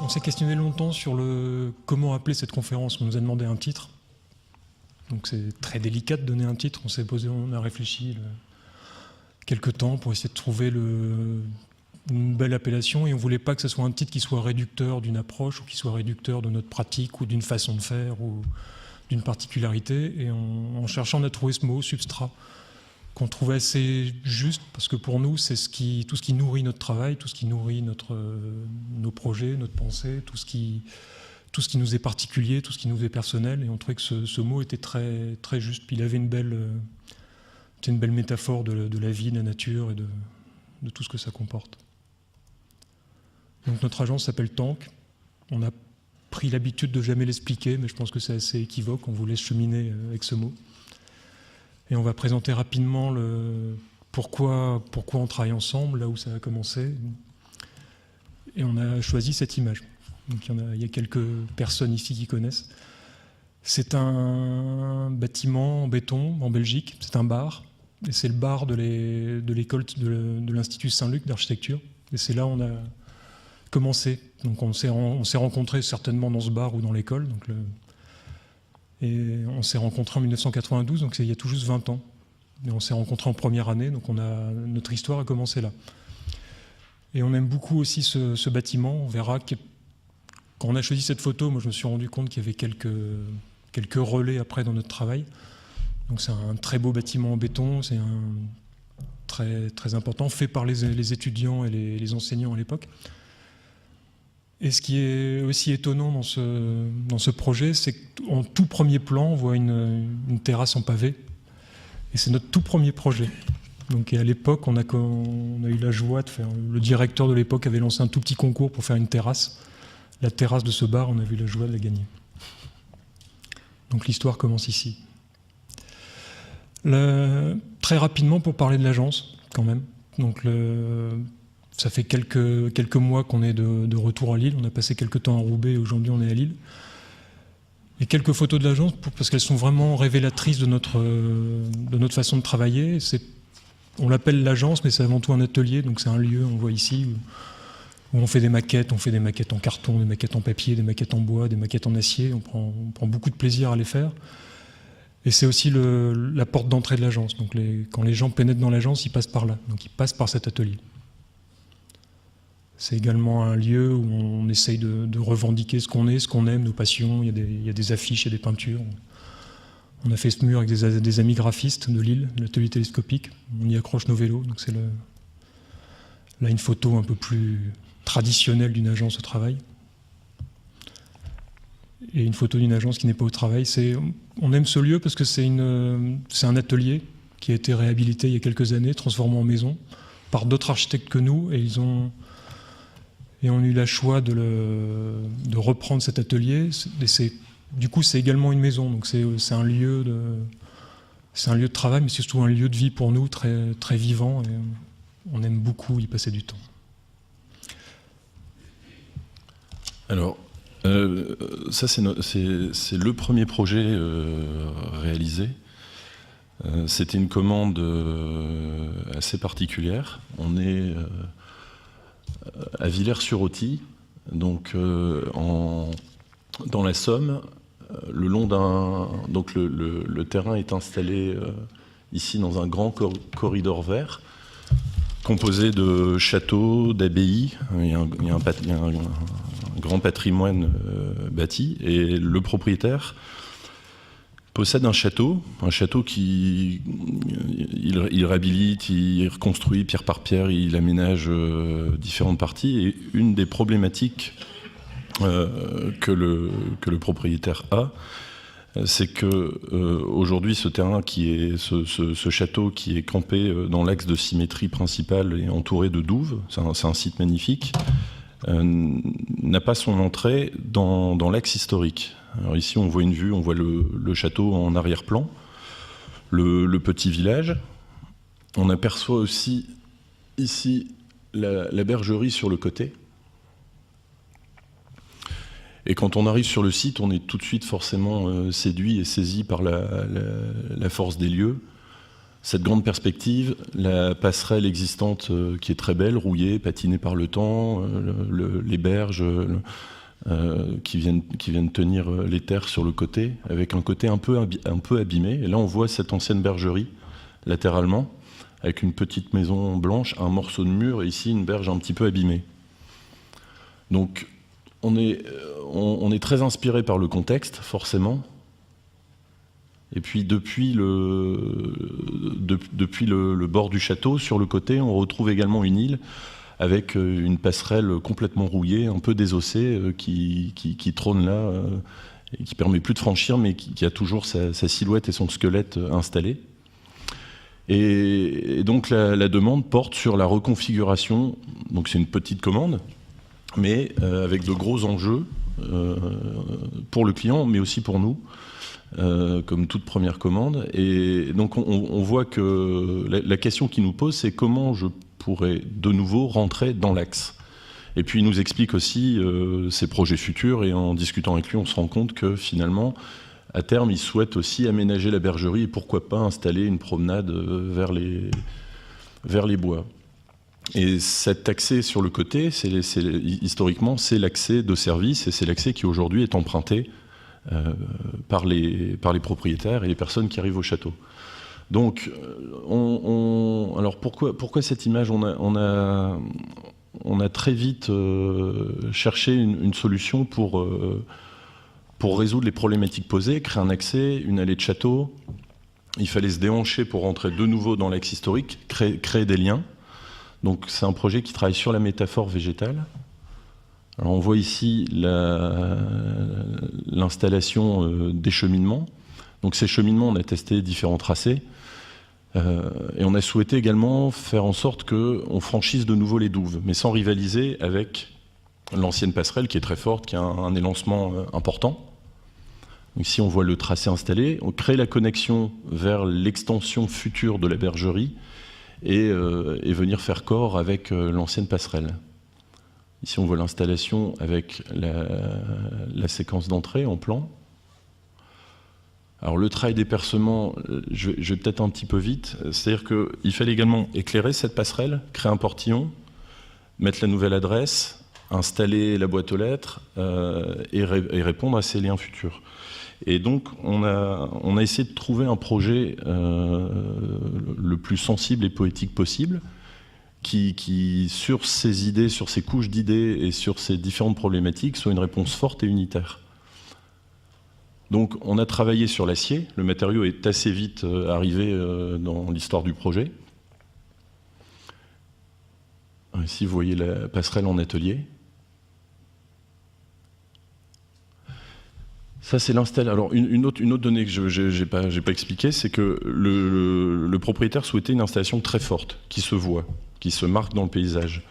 On s'est questionné longtemps sur comment appeler cette conférence. On nous a demandé un titre. Donc c'est très délicat de donner un titre. On a réfléchi quelques temps pour essayer de trouver une belle appellation, et on ne voulait pas que ce soit un titre qui soit réducteur d'une approche ou qui soit réducteur de notre pratique ou d'une façon de faire ou d'une particularité. Et en cherchant, on a trouvé ce mot, substrat, qu'on trouvait assez juste, parce que pour nous, c'est tout ce qui nourrit notre travail, tout ce qui nourrit nos projets, notre pensée, tout ce qui nous est particulier, tout ce qui nous est personnel. Et on trouvait que ce mot était très, très juste. Puis il avait une belle métaphore de la vie, de la nature et de tout ce que ça comporte. Donc notre agence s'appelle Tank. On a pris l'habitude de jamais l'expliquer, mais je pense que c'est assez équivoque. On vous laisse cheminer avec ce mot. Et on va présenter rapidement pourquoi on travaille ensemble, là où ça a commencé. Et on a choisi cette image. Donc il y a quelques personnes ici qui connaissent. C'est un bâtiment en béton en Belgique. C'est un bar. Et c'est le bar de l'école de l'Institut Saint-Luc d'architecture. Et c'est là où on a commencé. Donc on s'est rencontrés certainement dans ce bar ou dans l'école. Et on s'est rencontrés en 1992, donc il y a tout juste 20 ans. Et on s'est rencontrés en première année, donc notre histoire a commencé là. Et on aime beaucoup aussi ce bâtiment. On verra que quand on a choisi cette photo, moi je me suis rendu compte qu'il y avait quelques relais après dans notre travail. Donc c'est un très beau bâtiment en béton, c'est très, très important, fait par les étudiants et les enseignants à l'époque. Et ce qui est aussi étonnant dans ce projet, c'est qu'en tout premier plan, on voit une terrasse en pavé. Et c'est notre tout premier projet. Donc à l'époque, on a eu la joie de faire... Le directeur de l'époque avait lancé un tout petit concours pour faire une terrasse. La terrasse de ce bar, on a eu la joie de la gagner. Donc l'histoire commence ici. Très rapidement, pour parler de l'agence, quand même. Donc ça fait quelques mois qu'on est de retour à Lille. On a passé quelques temps à Roubaix et aujourd'hui on est à Lille. Et quelques photos de l'agence, parce qu'elles sont vraiment révélatrices de notre façon de travailler. On l'appelle l'agence, mais c'est avant tout un atelier. Donc c'est un lieu, on voit ici, où on fait des maquettes. On fait des maquettes en carton, des maquettes en papier, des maquettes en bois, des maquettes en acier. On prend beaucoup de plaisir à les faire. Et c'est aussi la porte d'entrée de l'agence. Donc quand les gens pénètrent dans l'agence, ils passent par là. Donc ils passent par cet atelier. C'est également un lieu où on essaye de revendiquer ce qu'on est, ce qu'on aime, nos passions. Il y a des affiches, il y a des peintures. On a fait ce mur avec des amis graphistes de Lille, de l'atelier télescopique. On y accroche nos vélos. Donc c'est là une photo un peu plus traditionnelle d'une agence au travail. Et une photo d'une agence qui n'est pas au travail. On aime ce lieu parce que c'est un atelier qui a été réhabilité il y a quelques années, transformé en maison, par d'autres architectes que nous. Et on a eu la choix de reprendre cet atelier. Du coup, c'est également une maison. Donc c'est un lieu de travail, mais c'est surtout un lieu de vie pour nous, très, très vivant. Et on aime beaucoup y passer du temps. Alors, ça, c'est le premier projet réalisé. C'était une commande assez particulière. On est à Villers-sur-Authie, donc dans la Somme, le long donc le terrain est installé ici dans un grand corridor vert, composé de châteaux, d'abbayes. Il y a un grand patrimoine bâti, et le propriétaire possède un château qui il réhabilite, il reconstruit pierre par pierre, il aménage différentes parties. Et une des problématiques que le propriétaire a, c'est que aujourd'hui ce terrain ce château qui est campé dans l'axe de symétrie principale et entouré de douves, c'est un site magnifique, n'a pas son entrée dans l'axe historique. Alors ici on voit une vue, on voit le château en arrière-plan, le petit village. On aperçoit aussi ici la bergerie sur le côté. Et quand on arrive sur le site, on est tout de suite forcément séduit et saisi par la force des lieux. Cette grande perspective, la passerelle existante qui est très belle, rouillée, patinée par le temps, les berges, qui viennent tenir les terres sur le côté, avec un côté un peu abîmé. Et là, on voit cette ancienne bergerie, latéralement, avec une petite maison blanche, un morceau de mur, et ici, une berge un petit peu abîmée. Donc, on est très inspiré par le contexte, forcément. Et puis, depuis le bord du château, sur le côté, on retrouve également une île avec une passerelle complètement rouillée, un peu désossée, qui trône là, et qui ne permet plus de franchir, mais qui a toujours sa silhouette et son squelette installés. Et donc la demande porte sur la reconfiguration, donc c'est une petite commande, mais avec de gros enjeux pour le client, mais aussi pour nous, comme toute première commande. Et donc on voit que la question qu'il nous pose, c'est comment je pourrait de nouveau rentrer dans l'axe. Et puis il nous explique aussi ses projets futurs, et en discutant avec lui, on se rend compte que finalement, à terme, il souhaite aussi aménager la bergerie et pourquoi pas installer une promenade vers les bois. Et cet accès sur le côté, historiquement, c'est l'accès de service, et c'est l'accès qui aujourd'hui est emprunté par les propriétaires et les personnes qui arrivent au château. Donc, alors pourquoi cette image ? On a très vite cherché une solution pour résoudre les problématiques posées, créer un accès, une allée de château. Il fallait se déhancher pour rentrer de nouveau dans l'axe historique, créer des liens. Donc c'est un projet qui travaille sur la métaphore végétale. Alors on voit ici l'installation des cheminements. Donc ces cheminements, on a testé différents tracés. Et on a souhaité également faire en sorte qu'on franchisse de nouveau les douves, mais sans rivaliser avec l'ancienne passerelle qui est très forte, qui a un élancement important. Ici, on voit le tracé installé. On crée la connexion vers l'extension future de la bergerie et venir faire corps avec l'ancienne passerelle. Ici, on voit l'installation avec la séquence d'entrée en plan. Alors le travail d'épercement, je vais peut-être un petit peu vite, c'est-à-dire qu'il fallait également éclairer cette passerelle, créer un portillon, mettre la nouvelle adresse, installer la boîte aux lettres et répondre à ces liens futurs. Et donc on a essayé de trouver un projet le plus sensible et poétique possible, qui sur ces idées, sur ces couches d'idées et sur ces différentes problématiques, soit une réponse forte et unitaire. Donc on a travaillé sur l'acier, le matériau est assez vite arrivé dans l'histoire du projet. Ici vous voyez la passerelle en atelier. Ça c'est l'installation. Alors une autre donnée que je n'ai pas expliquée, c'est que le propriétaire souhaitait une installation très forte, qui se voit, qui se marque dans le paysage.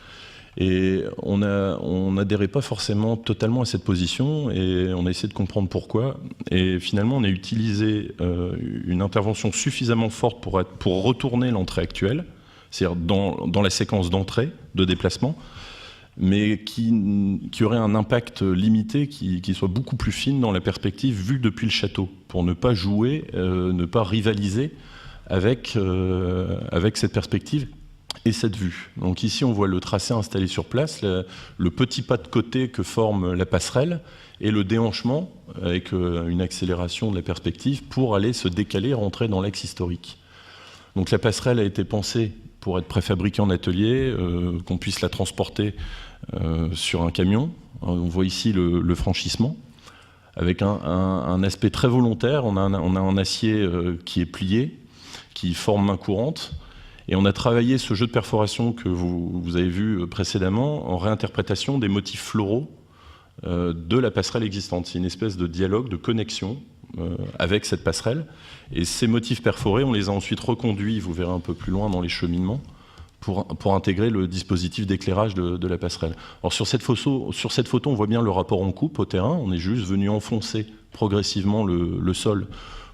Et on n'adhérait pas forcément totalement à cette position, et on a essayé de comprendre pourquoi. Et finalement, on a utilisé une intervention suffisamment forte pour retourner l'entrée actuelle, c'est-à-dire dans la séquence d'entrée, de déplacement, mais qui aurait un impact limité, qui soit beaucoup plus fine dans la perspective vue depuis le château, pour ne pas jouer, ne pas rivaliser avec cette perspective et cette vue. Donc ici, on voit le tracé installé sur place, le petit pas de côté que forme la passerelle, et le déhanchement, avec une accélération de la perspective, pour aller se décaler, rentrer dans l'axe historique. Donc la passerelle a été pensée pour être préfabriquée en atelier, qu'on puisse la transporter sur un camion. On voit ici le franchissement, avec un aspect très volontaire. On a un acier qui est plié, qui forme main courante. Et on a travaillé ce jeu de perforation que vous avez vu précédemment en réinterprétation des motifs floraux de la passerelle existante. C'est une espèce de dialogue, de connexion avec cette passerelle. Et ces motifs perforés, on les a ensuite reconduits, vous verrez un peu plus loin dans les cheminements, pour intégrer le dispositif d'éclairage de la passerelle. Alors sur cette photo, on voit bien le rapport en coupe au terrain. On est juste venu enfoncer progressivement le sol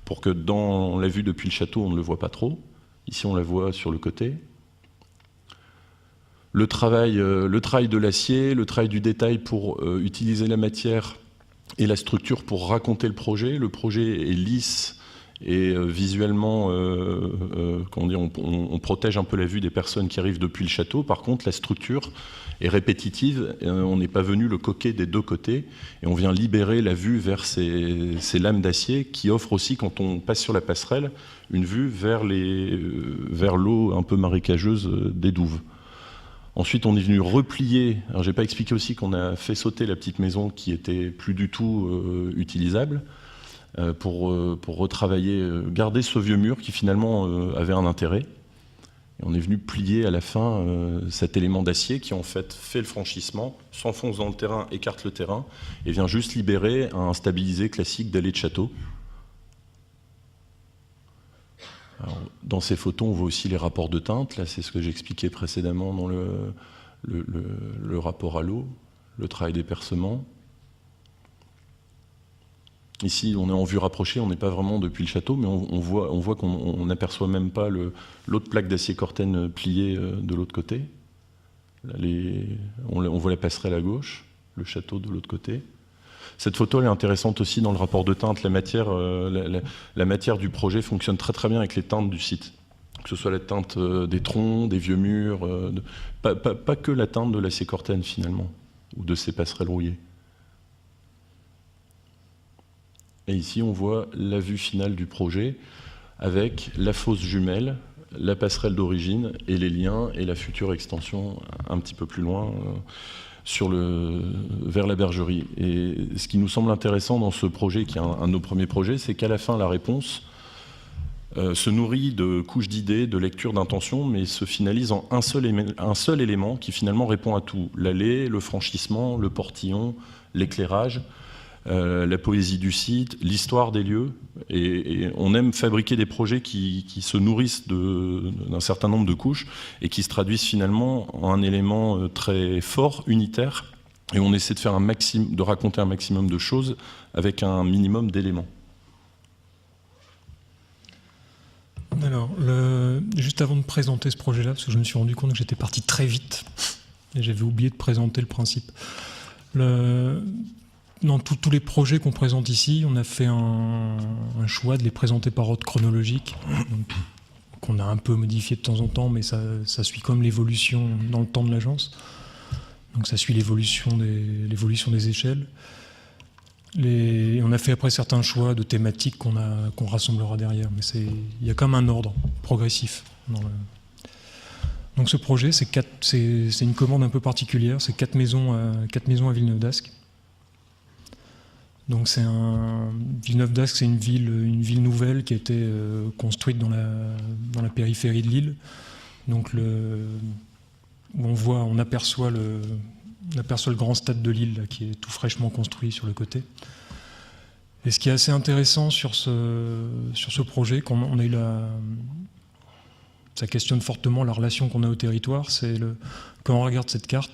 pour que dans la vue depuis le château, on ne le voit pas trop. Ici, on la voit sur le côté. Le travail de l'acier, le travail du détail pour utiliser la matière et la structure pour raconter le projet. Le projet est lisse Et visuellement, on protège un peu la vue des personnes qui arrivent depuis le château. Par contre, la structure est répétitive. On n'est pas venu le coquer des deux côtés. Et on vient libérer la vue vers ces lames d'acier qui offrent aussi, quand on passe sur la passerelle, une vue vers l'eau un peu marécageuse des douves. Ensuite, on est venu replier. Alors, j'ai pas expliqué aussi qu'on a fait sauter la petite maison qui était plus du tout utilisable. Pour retravailler, garder ce vieux mur qui finalement avait un intérêt. Et on est venu plier à la fin cet élément d'acier qui en fait le franchissement, s'enfonce dans le terrain, écarte le terrain et vient juste libérer un stabilisé classique d'allée de château. Alors, dans ces photos, on voit aussi les rapports de teinte. Là, c'est ce que j'expliquais précédemment dans le rapport à l'eau, le travail des percements. Ici, on est en vue rapprochée, on n'est pas vraiment depuis le château, mais on voit qu'on n'aperçoit même pas l'autre plaque d'acier Corten pliée de l'autre côté. Là, on voit la passerelle à gauche, le château de l'autre côté. Cette photo elle est intéressante aussi dans le rapport de teinte. La matière du projet fonctionne très très bien avec les teintes du site. Que ce soit la teinte des troncs, des vieux murs, pas que la teinte de l'acier Corten finalement, ou de ces passerelles rouillées. Et ici, on voit la vue finale du projet avec la fosse jumelle, la passerelle d'origine et les liens et la future extension un petit peu plus loin vers la bergerie. Et ce qui nous semble intéressant dans ce projet, qui est un de nos premiers projets, c'est qu'à la fin, la réponse se nourrit de couches d'idées, de lectures d'intentions, mais se finalise en un seul élément qui finalement répond à tout. L'allée, le franchissement, le portillon, l'éclairage, la poésie du site, l'histoire des lieux. Et on aime fabriquer des projets qui se nourrissent d'un certain nombre de couches et qui se traduisent finalement en un élément très fort, unitaire. Et on essaie de raconter un maximum de choses avec un minimum d'éléments. Alors, juste avant de présenter ce projet-là, parce que je me suis rendu compte que j'étais parti très vite et j'avais oublié de présenter le principe. Dans tous les projets qu'on présente ici, on a fait un choix de les présenter par ordre chronologique, qu'on a un peu modifié de temps en temps, mais ça suit comme l'évolution dans le temps de l'agence. Donc ça suit l'évolution des échelles. On a fait après certains choix de thématiques qu'on rassemblera derrière, mais il y a quand même un ordre progressif. Donc ce projet, c'est une commande un peu particulière, c'est 4 maisons à Villeneuve-d'Ascq. Donc Villeneuve-d'Ascq, c'est une ville nouvelle qui a été construite dans la périphérie de Lille. Donc où on aperçoit le grand stade de Lille là, qui est tout fraîchement construit sur le côté. Et ce qui est assez intéressant sur ce projet, ça questionne fortement la relation qu'on a au territoire. Quand on regarde cette carte,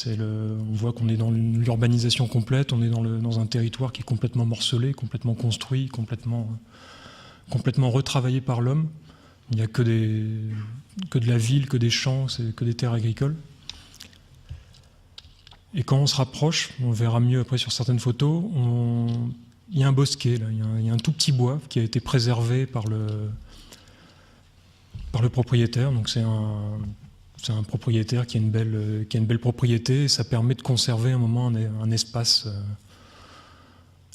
on voit qu'on est dans l'urbanisation complète, on est dans un territoire qui est complètement morcelé, complètement construit, complètement retravaillé par l'homme. Il n'y a que de la ville, que des champs, que des terres agricoles. Et quand on se rapproche, on verra mieux après sur certaines photos, il y a un bosquet, là, il y a un tout petit bois qui a été préservé par le propriétaire. Donc c'est un propriétaire qui a une belle propriété et ça permet de conserver un moment un espace,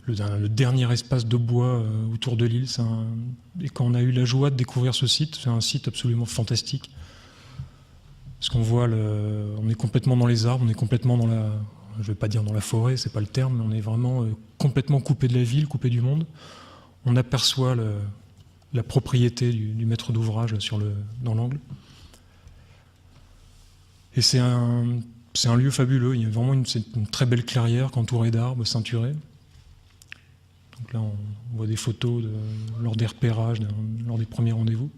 le dernier espace de bois autour de l'île. Et quand on a eu la joie de découvrir ce site, c'est un site absolument fantastique. Parce qu'on voit, on est complètement dans les arbres, on est complètement je ne vais pas dire dans la forêt, c'est pas le terme, mais on est vraiment complètement coupé de la ville, coupé du monde. On aperçoit la propriété du maître d'ouvrage dans l'angle. Et c'est un lieu fabuleux, il y a vraiment une très belle clairière entourée d'arbres, ceinturée. Donc là, on voit des photos lors des repérages, lors des premiers rendez-vous.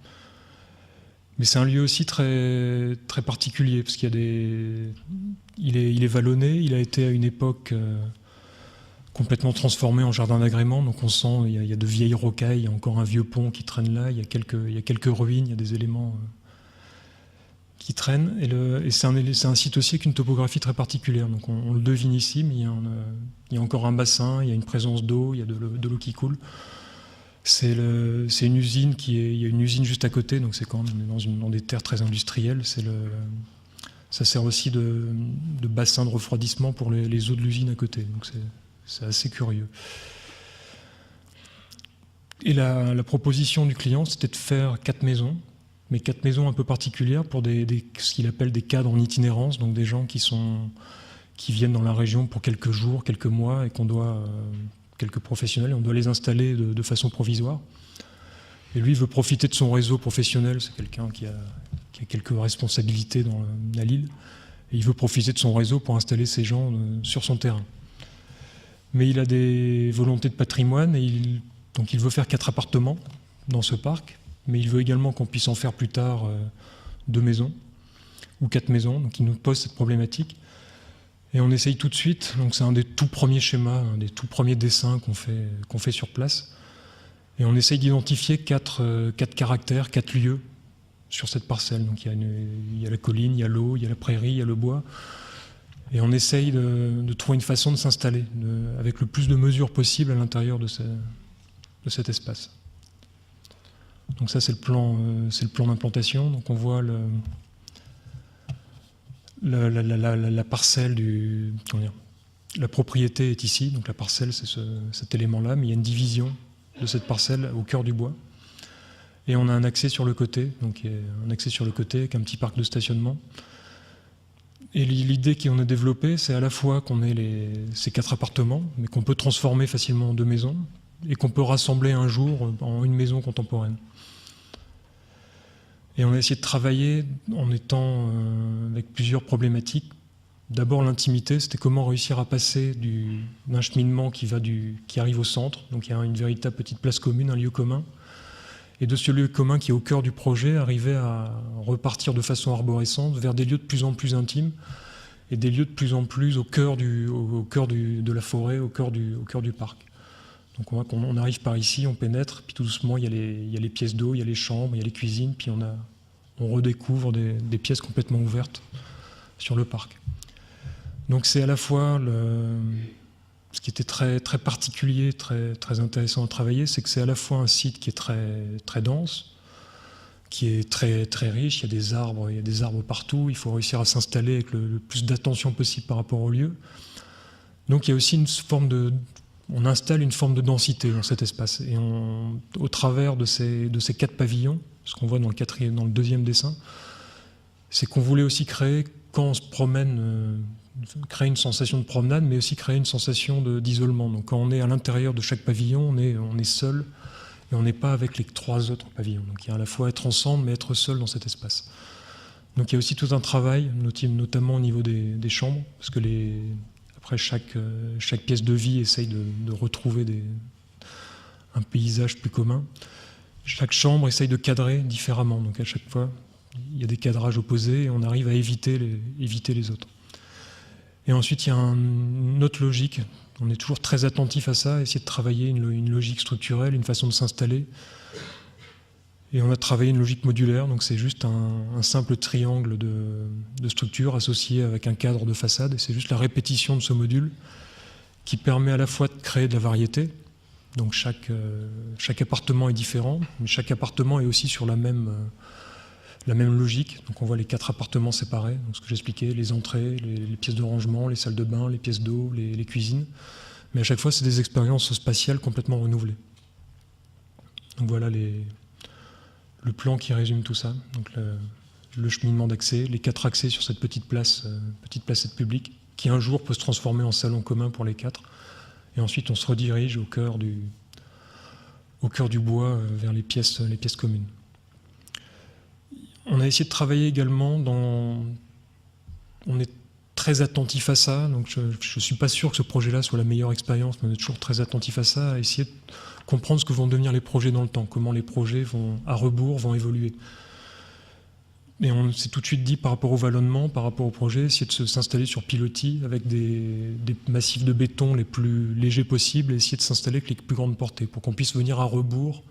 Mais c'est un lieu aussi très, très particulier, parce qu'il il est vallonné, il a été à une époque complètement transformé en jardin d'agrément, donc on sent il y a de vieilles rocailles, il y a encore un vieux pont qui traîne là, il y a quelques ruines, il y a des éléments qui traînent, et c'est un site aussi avec une topographie très particulière, donc on le devine ici, mais il y a encore un bassin, il y a une présence d'eau, il y a de l'eau qui coule. C'est une usine il y a une usine juste à côté, donc c'est quand même dans des terres très industrielles. Ça sert aussi de bassin de refroidissement pour les eaux de l'usine à côté, donc c'est assez curieux. Et la proposition du client, c'était de faire 4 maisons, mais 4 maisons un peu particulières pour ce qu'il appelle des cadres en itinérance, donc des gens qui viennent dans la région pour quelques jours, quelques mois, et quelques professionnels, on doit les installer de façon provisoire. Et lui, il veut profiter de son réseau professionnel, c'est quelqu'un qui a quelques responsabilités dans la Lille, et il veut profiter de son réseau pour installer ces gens sur son terrain. Mais il a des volontés de patrimoine, donc il veut faire 4 appartements dans ce parc, mais il veut également qu'on puisse en faire plus tard 2 maisons, ou 4 maisons, donc il nous pose cette problématique. Et on essaye tout de suite, donc c'est un des tout premiers schémas, un des tout premiers dessins qu'on fait sur place. Et on essaye d'identifier 4 caractères, 4 lieux sur cette parcelle. Donc il y a la colline, il y a l'eau, il y a la prairie, il y a le bois. Et on essaye de trouver une façon de s'installer avec le plus de mesures possibles à l'intérieur de cet espace. Donc ça c'est le plan d'implantation. Donc on voit la parcelle la propriété est ici, donc la parcelle c'est cet élément-là, mais il y a une division de cette parcelle au cœur du bois. Et on a un accès sur le côté, donc il y a un accès sur le côté avec un petit parc de stationnement. Et l'idée qu'on a développée, c'est à la fois qu'on ait ces 4 appartements, mais qu'on peut transformer facilement en 2 maisons, et qu'on peut rassembler un jour en une maison contemporaine. Et on a essayé de travailler en étant avec plusieurs problématiques. D'abord l'intimité, c'était comment réussir à passer d'un cheminement qui arrive au centre, donc il y a une véritable petite place commune, un lieu commun, et de ce lieu commun qui est au cœur du projet, arriver à repartir de façon arborescente vers des lieux de plus en plus intimes, et des lieux de plus en plus au cœur de la forêt, au cœur du parc. Donc on arrive par ici, on pénètre, puis tout doucement il y a les pièces d'eau, il y a les chambres, il y a les cuisines, puis on redécouvre des pièces complètement ouvertes sur le parc. Donc c'est à la fois ce qui était très, très particulier, très, très intéressant à travailler, c'est que c'est à la fois un site qui est très, très dense, qui est très, très riche, il y a des arbres partout, il faut réussir à s'installer avec le plus d'attention possible par rapport au lieu. Donc il y a aussi on installe une forme de densité dans cet espace. Et au travers de ces 4 pavillons, ce qu'on voit dans le 2e dessin, c'est qu'on voulait aussi créer, quand on se promène, créer une sensation de promenade, mais aussi créer une sensation d'isolement. Donc quand on est à l'intérieur de chaque pavillon, on est seul, et on n'est pas avec les 3 autres pavillons. Donc il y a à la fois être ensemble, mais être seul dans cet espace. Donc il y a aussi tout un travail, notamment au niveau des chambres, parce que après, chaque pièce de vie essaye de retrouver un paysage plus commun. Chaque chambre essaye de cadrer différemment. Donc à chaque fois, il y a des cadrages opposés et on arrive à éviter les autres. Et ensuite, il y a une autre logique. On est toujours très attentif à ça, essayer de travailler une logique structurelle, une façon de s'installer. Et on a travaillé une logique modulaire, donc c'est juste un simple triangle de structure associé avec un cadre de façade, et c'est juste la répétition de ce module qui permet à la fois de créer de la variété, donc chaque appartement est différent, mais chaque appartement est aussi sur la même logique, donc on voit les 4 appartements séparés, donc ce que j'expliquais, les entrées, les pièces de rangement, les salles de bain, les pièces d'eau, les cuisines, mais à chaque fois c'est des expériences spatiales complètement renouvelées. Donc voilà le plan qui résume tout ça, donc le cheminement d'accès, les 4 accès sur cette petite placette publique, qui un jour peut se transformer en salon commun pour les 4, et ensuite on se redirige au cœur du bois vers les pièces communes. On a essayé de travailler également on est très attentif à ça, donc je ne suis pas sûr que ce projet-là soit la meilleure expérience, mais on est toujours très attentif à ça, à essayer de comprendre ce que vont devenir les projets dans le temps, comment les projets à rebours vont évoluer. Et on s'est tout de suite dit par rapport au vallonnement, par rapport au projet, essayer de s'installer sur pilotis avec des massifs de béton les plus légers possibles et essayer de s'installer avec les plus grandes portées pour qu'on puisse venir à rebours,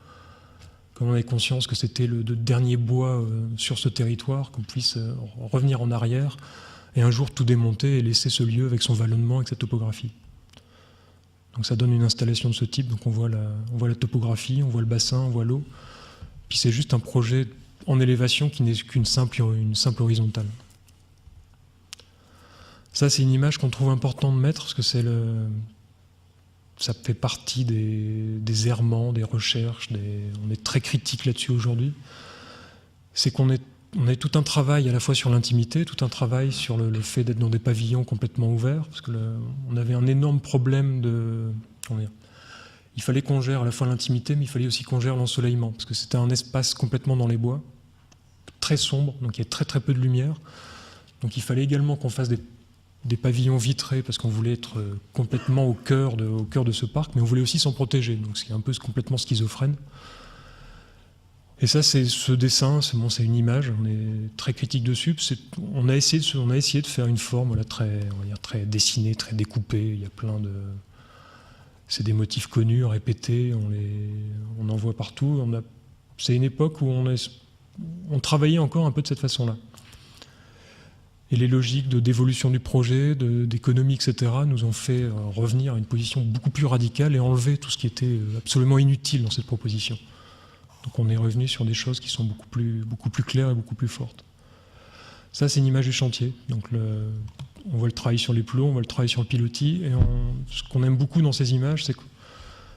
comme on avait conscience que c'était le dernier bois sur ce territoire, qu'on puisse revenir en arrière et un jour tout démonter et laisser ce lieu avec son vallonnement, avec sa topographie. Donc ça donne une installation de ce type, donc on voit la topographie, on voit le bassin, on voit l'eau. Puis c'est juste un projet en élévation qui n'est qu'une simple horizontale. Ça, c'est une image qu'on trouve important de mettre, parce que ça fait partie des errements, des recherches, on est très critique là-dessus aujourd'hui. C'est qu'on a tout un travail à la fois sur l'intimité, tout un travail sur le fait d'être dans des pavillons complètement ouverts, parce que on avait un énorme problème il fallait qu'on gère à la fois l'intimité, mais il fallait aussi qu'on gère l'ensoleillement, parce que c'était un espace complètement dans les bois, très sombre, donc il y a très très peu de lumière. Donc il fallait également qu'on fasse des pavillons vitrés, parce qu'on voulait être complètement au cœur de ce parc, mais on voulait aussi s'en protéger, donc c'est un peu complètement schizophrène. Et ça, c'est ce dessin, c'est une image, on est très critique dessus. On a essayé de faire une forme là, très dessinée, très découpée. Il y a plein de... C'est des motifs connus, répétés, on en voit partout. C'est une époque où on travaillait encore un peu de cette façon-là. Et les logiques d'évolution du projet, d'économie, etc., nous ont fait revenir à une position beaucoup plus radicale et enlever tout ce qui était absolument inutile dans cette proposition. Donc on est revenu sur des choses qui sont beaucoup plus claires et beaucoup plus fortes. Ça, c'est une image du chantier. Donc on voit le travail sur les plots, on voit le travail sur le pilotis. Et ce qu'on aime beaucoup dans ces images, c'est que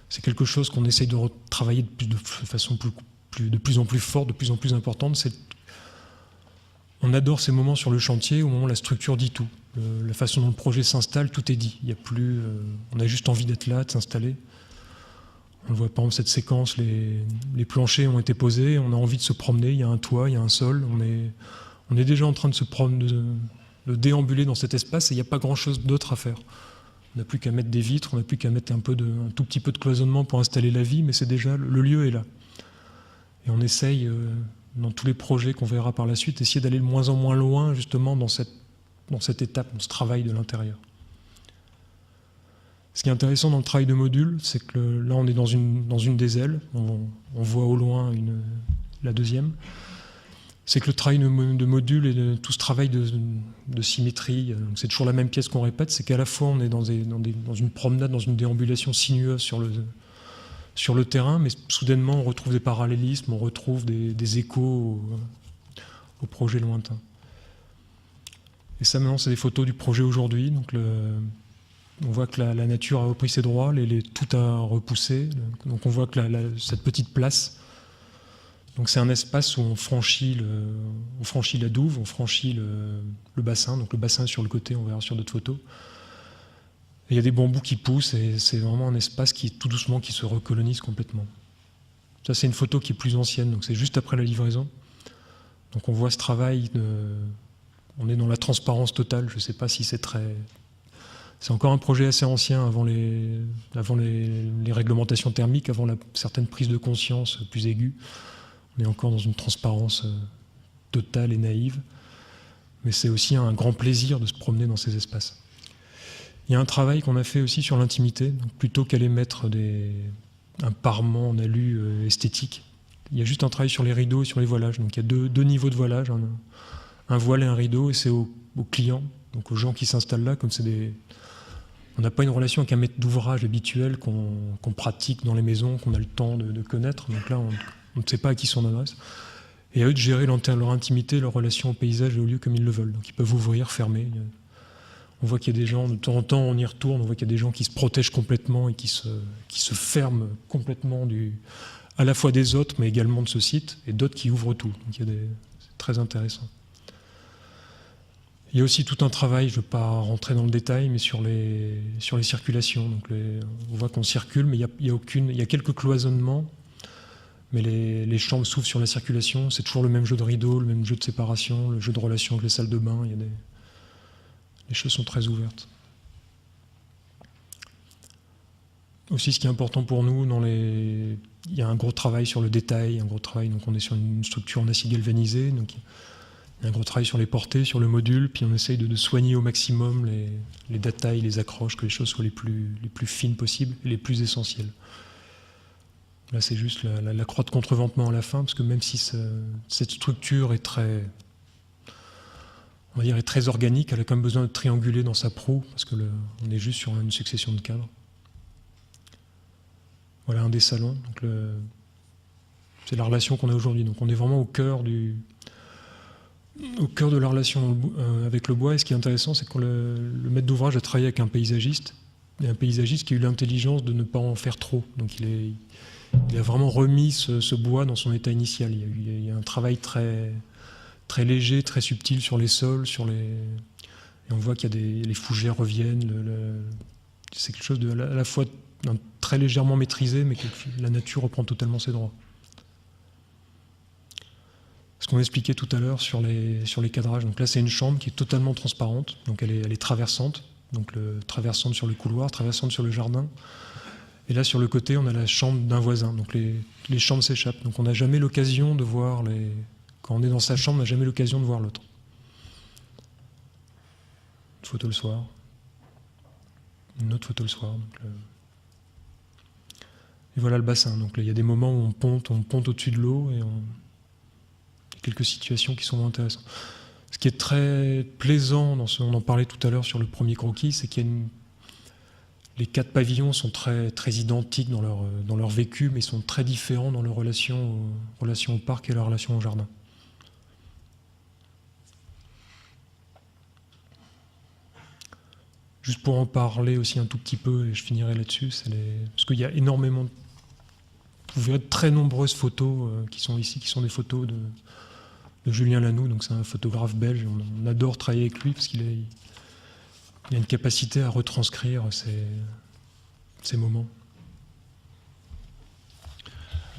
c'est quelque chose qu'on essaye de retravailler de façon de plus en plus forte, de plus en plus importante. On adore ces moments sur le chantier, au moment où la structure dit tout. La façon dont le projet s'installe, tout est dit. Il y a plus, on a juste envie d'être là, de s'installer. On le voit par exemple cette séquence, les planchers ont été posés, on a envie de se promener, il y a un toit, il y a un sol, on est déjà en train de se promener, de déambuler dans cet espace et il n'y a pas grand chose d'autre à faire. On n'a plus qu'à mettre des vitres, on n'a plus qu'à mettre un tout petit peu de cloisonnement pour installer la vie, mais c'est déjà, le lieu est là. Et on essaye, dans tous les projets qu'on verra par la suite, essayer d'aller de moins en moins loin justement dans cette étape, dans ce travail de l'intérieur. Ce qui est intéressant dans le travail de module, c'est que là on est dans une des ailes, on voit au loin la deuxième. C'est que le travail de module et tout ce travail de symétrie, c'est toujours la même pièce qu'on répète, c'est qu'à la fois on est dans une promenade, dans une déambulation sinueuse sur le terrain, mais soudainement on retrouve des parallélismes, on retrouve des échos au projet lointain. Et ça maintenant c'est des photos du projet aujourd'hui, donc on voit que la nature a repris ses droits, tout a repoussé. Donc on voit que cette petite place, donc c'est un espace où on franchit la douve, on franchit le bassin. Donc le bassin est sur le côté, on verra sur d'autres photos. Et il y a des bambous qui poussent et c'est vraiment un espace qui tout doucement qui se recolonise complètement. Ça c'est une photo qui est plus ancienne, donc c'est juste après la livraison. Donc on voit ce travail, on est dans la transparence totale, je ne sais pas si c'est très... C'est encore un projet assez ancien, avant les réglementations thermiques, avant certaines prises de conscience plus aiguës. On est encore dans une transparence totale et naïve. Mais c'est aussi un grand plaisir de se promener dans ces espaces. Il y a un travail qu'on a fait aussi sur l'intimité. Donc plutôt qu'aller mettre un parement en alu esthétique, il y a juste un travail sur les rideaux et sur les voilages. Donc il y a deux niveaux de voilage, un voile et un rideau, et c'est aux clients, donc aux gens qui s'installent là, comme c'est on n'a pas une relation avec un maître d'ouvrage habituel qu'on pratique dans les maisons, qu'on a le temps de connaître. Donc là, on ne sait pas à qui s'en adresse. Et à eux de gérer leur intimité, leur relation au paysage et au lieu comme ils le veulent. Donc ils peuvent ouvrir, fermer. On voit qu'il y a des gens, de temps en temps, on y retourne, on voit qu'il y a des gens qui se protègent complètement et qui se ferment complètement à la fois des autres, mais également de ce site, et d'autres qui ouvrent tout. Donc c'est très intéressant. Il y a aussi tout un travail, je ne veux pas rentrer dans le détail, mais sur les circulations. Donc on voit qu'on circule, mais il y a quelques cloisonnements, mais les chambres s'ouvrent sur la circulation. C'est toujours le même jeu de rideaux, le même jeu de séparation, le jeu de relation avec les salles de bain. Les choses sont très ouvertes. Aussi, ce qui est important pour nous, il y a un gros travail sur le détail, un gros travail. Donc on est sur une structure en acier galvanisé. Donc il y a un gros travail sur les portées, sur le module, puis on essaye de soigner au maximum les détails, les accroches, que les choses soient les plus fines possibles et les plus essentielles. Là, c'est juste la croix de contreventement à la fin, parce que même si cette structure est très organique, elle a quand même besoin de trianguler dans sa proue, parce qu'on est juste sur une succession de cadres. Voilà un des salons. C'est la relation qu'on a aujourd'hui. Donc on est vraiment au cœur de la relation avec le bois. Et ce qui est intéressant, c'est que le maître d'ouvrage a travaillé avec un paysagiste, et un paysagiste qui a eu l'intelligence de ne pas en faire trop. Donc il a vraiment remis ce bois dans son état initial. Il y a un travail très, très léger, très subtil sur les sols, et on voit qu'il y a les fougères reviennent. C'est quelque chose à la fois très légèrement maîtrisé, mais que la nature reprend totalement ses droits. Ce qu'on expliquait tout à l'heure sur les cadrages. Donc là, c'est une chambre qui est totalement transparente, donc elle est traversante, donc traversante sur le couloir, traversante sur le jardin. Et là, sur le côté, on a la chambre d'un voisin. Donc les chambres s'échappent. Donc on n'a jamais l'occasion de voir Quand on est dans sa chambre, on n'a jamais l'occasion de voir l'autre. Une photo le soir. Une autre photo le soir. Et voilà le bassin. Donc là, il y a des moments où on ponte au-dessus de l'eau, et il y a quelques situations qui sont vraiment intéressantes. Ce qui est très plaisant, on en parlait tout à l'heure sur le premier croquis, c'est qu'il y a les 4 pavillons sont très, très identiques dans leur vécu, mais ils sont très différents dans leur relation au parc et leur relation au jardin. Juste pour en parler aussi un tout petit peu, et je finirai là-dessus, parce qu'il y a énormément, vous verrez de très nombreuses photos qui sont ici, qui sont des photos de Julien Lanoux, donc c'est un photographe belge. On adore travailler avec lui parce qu'il a une capacité à retranscrire ces moments.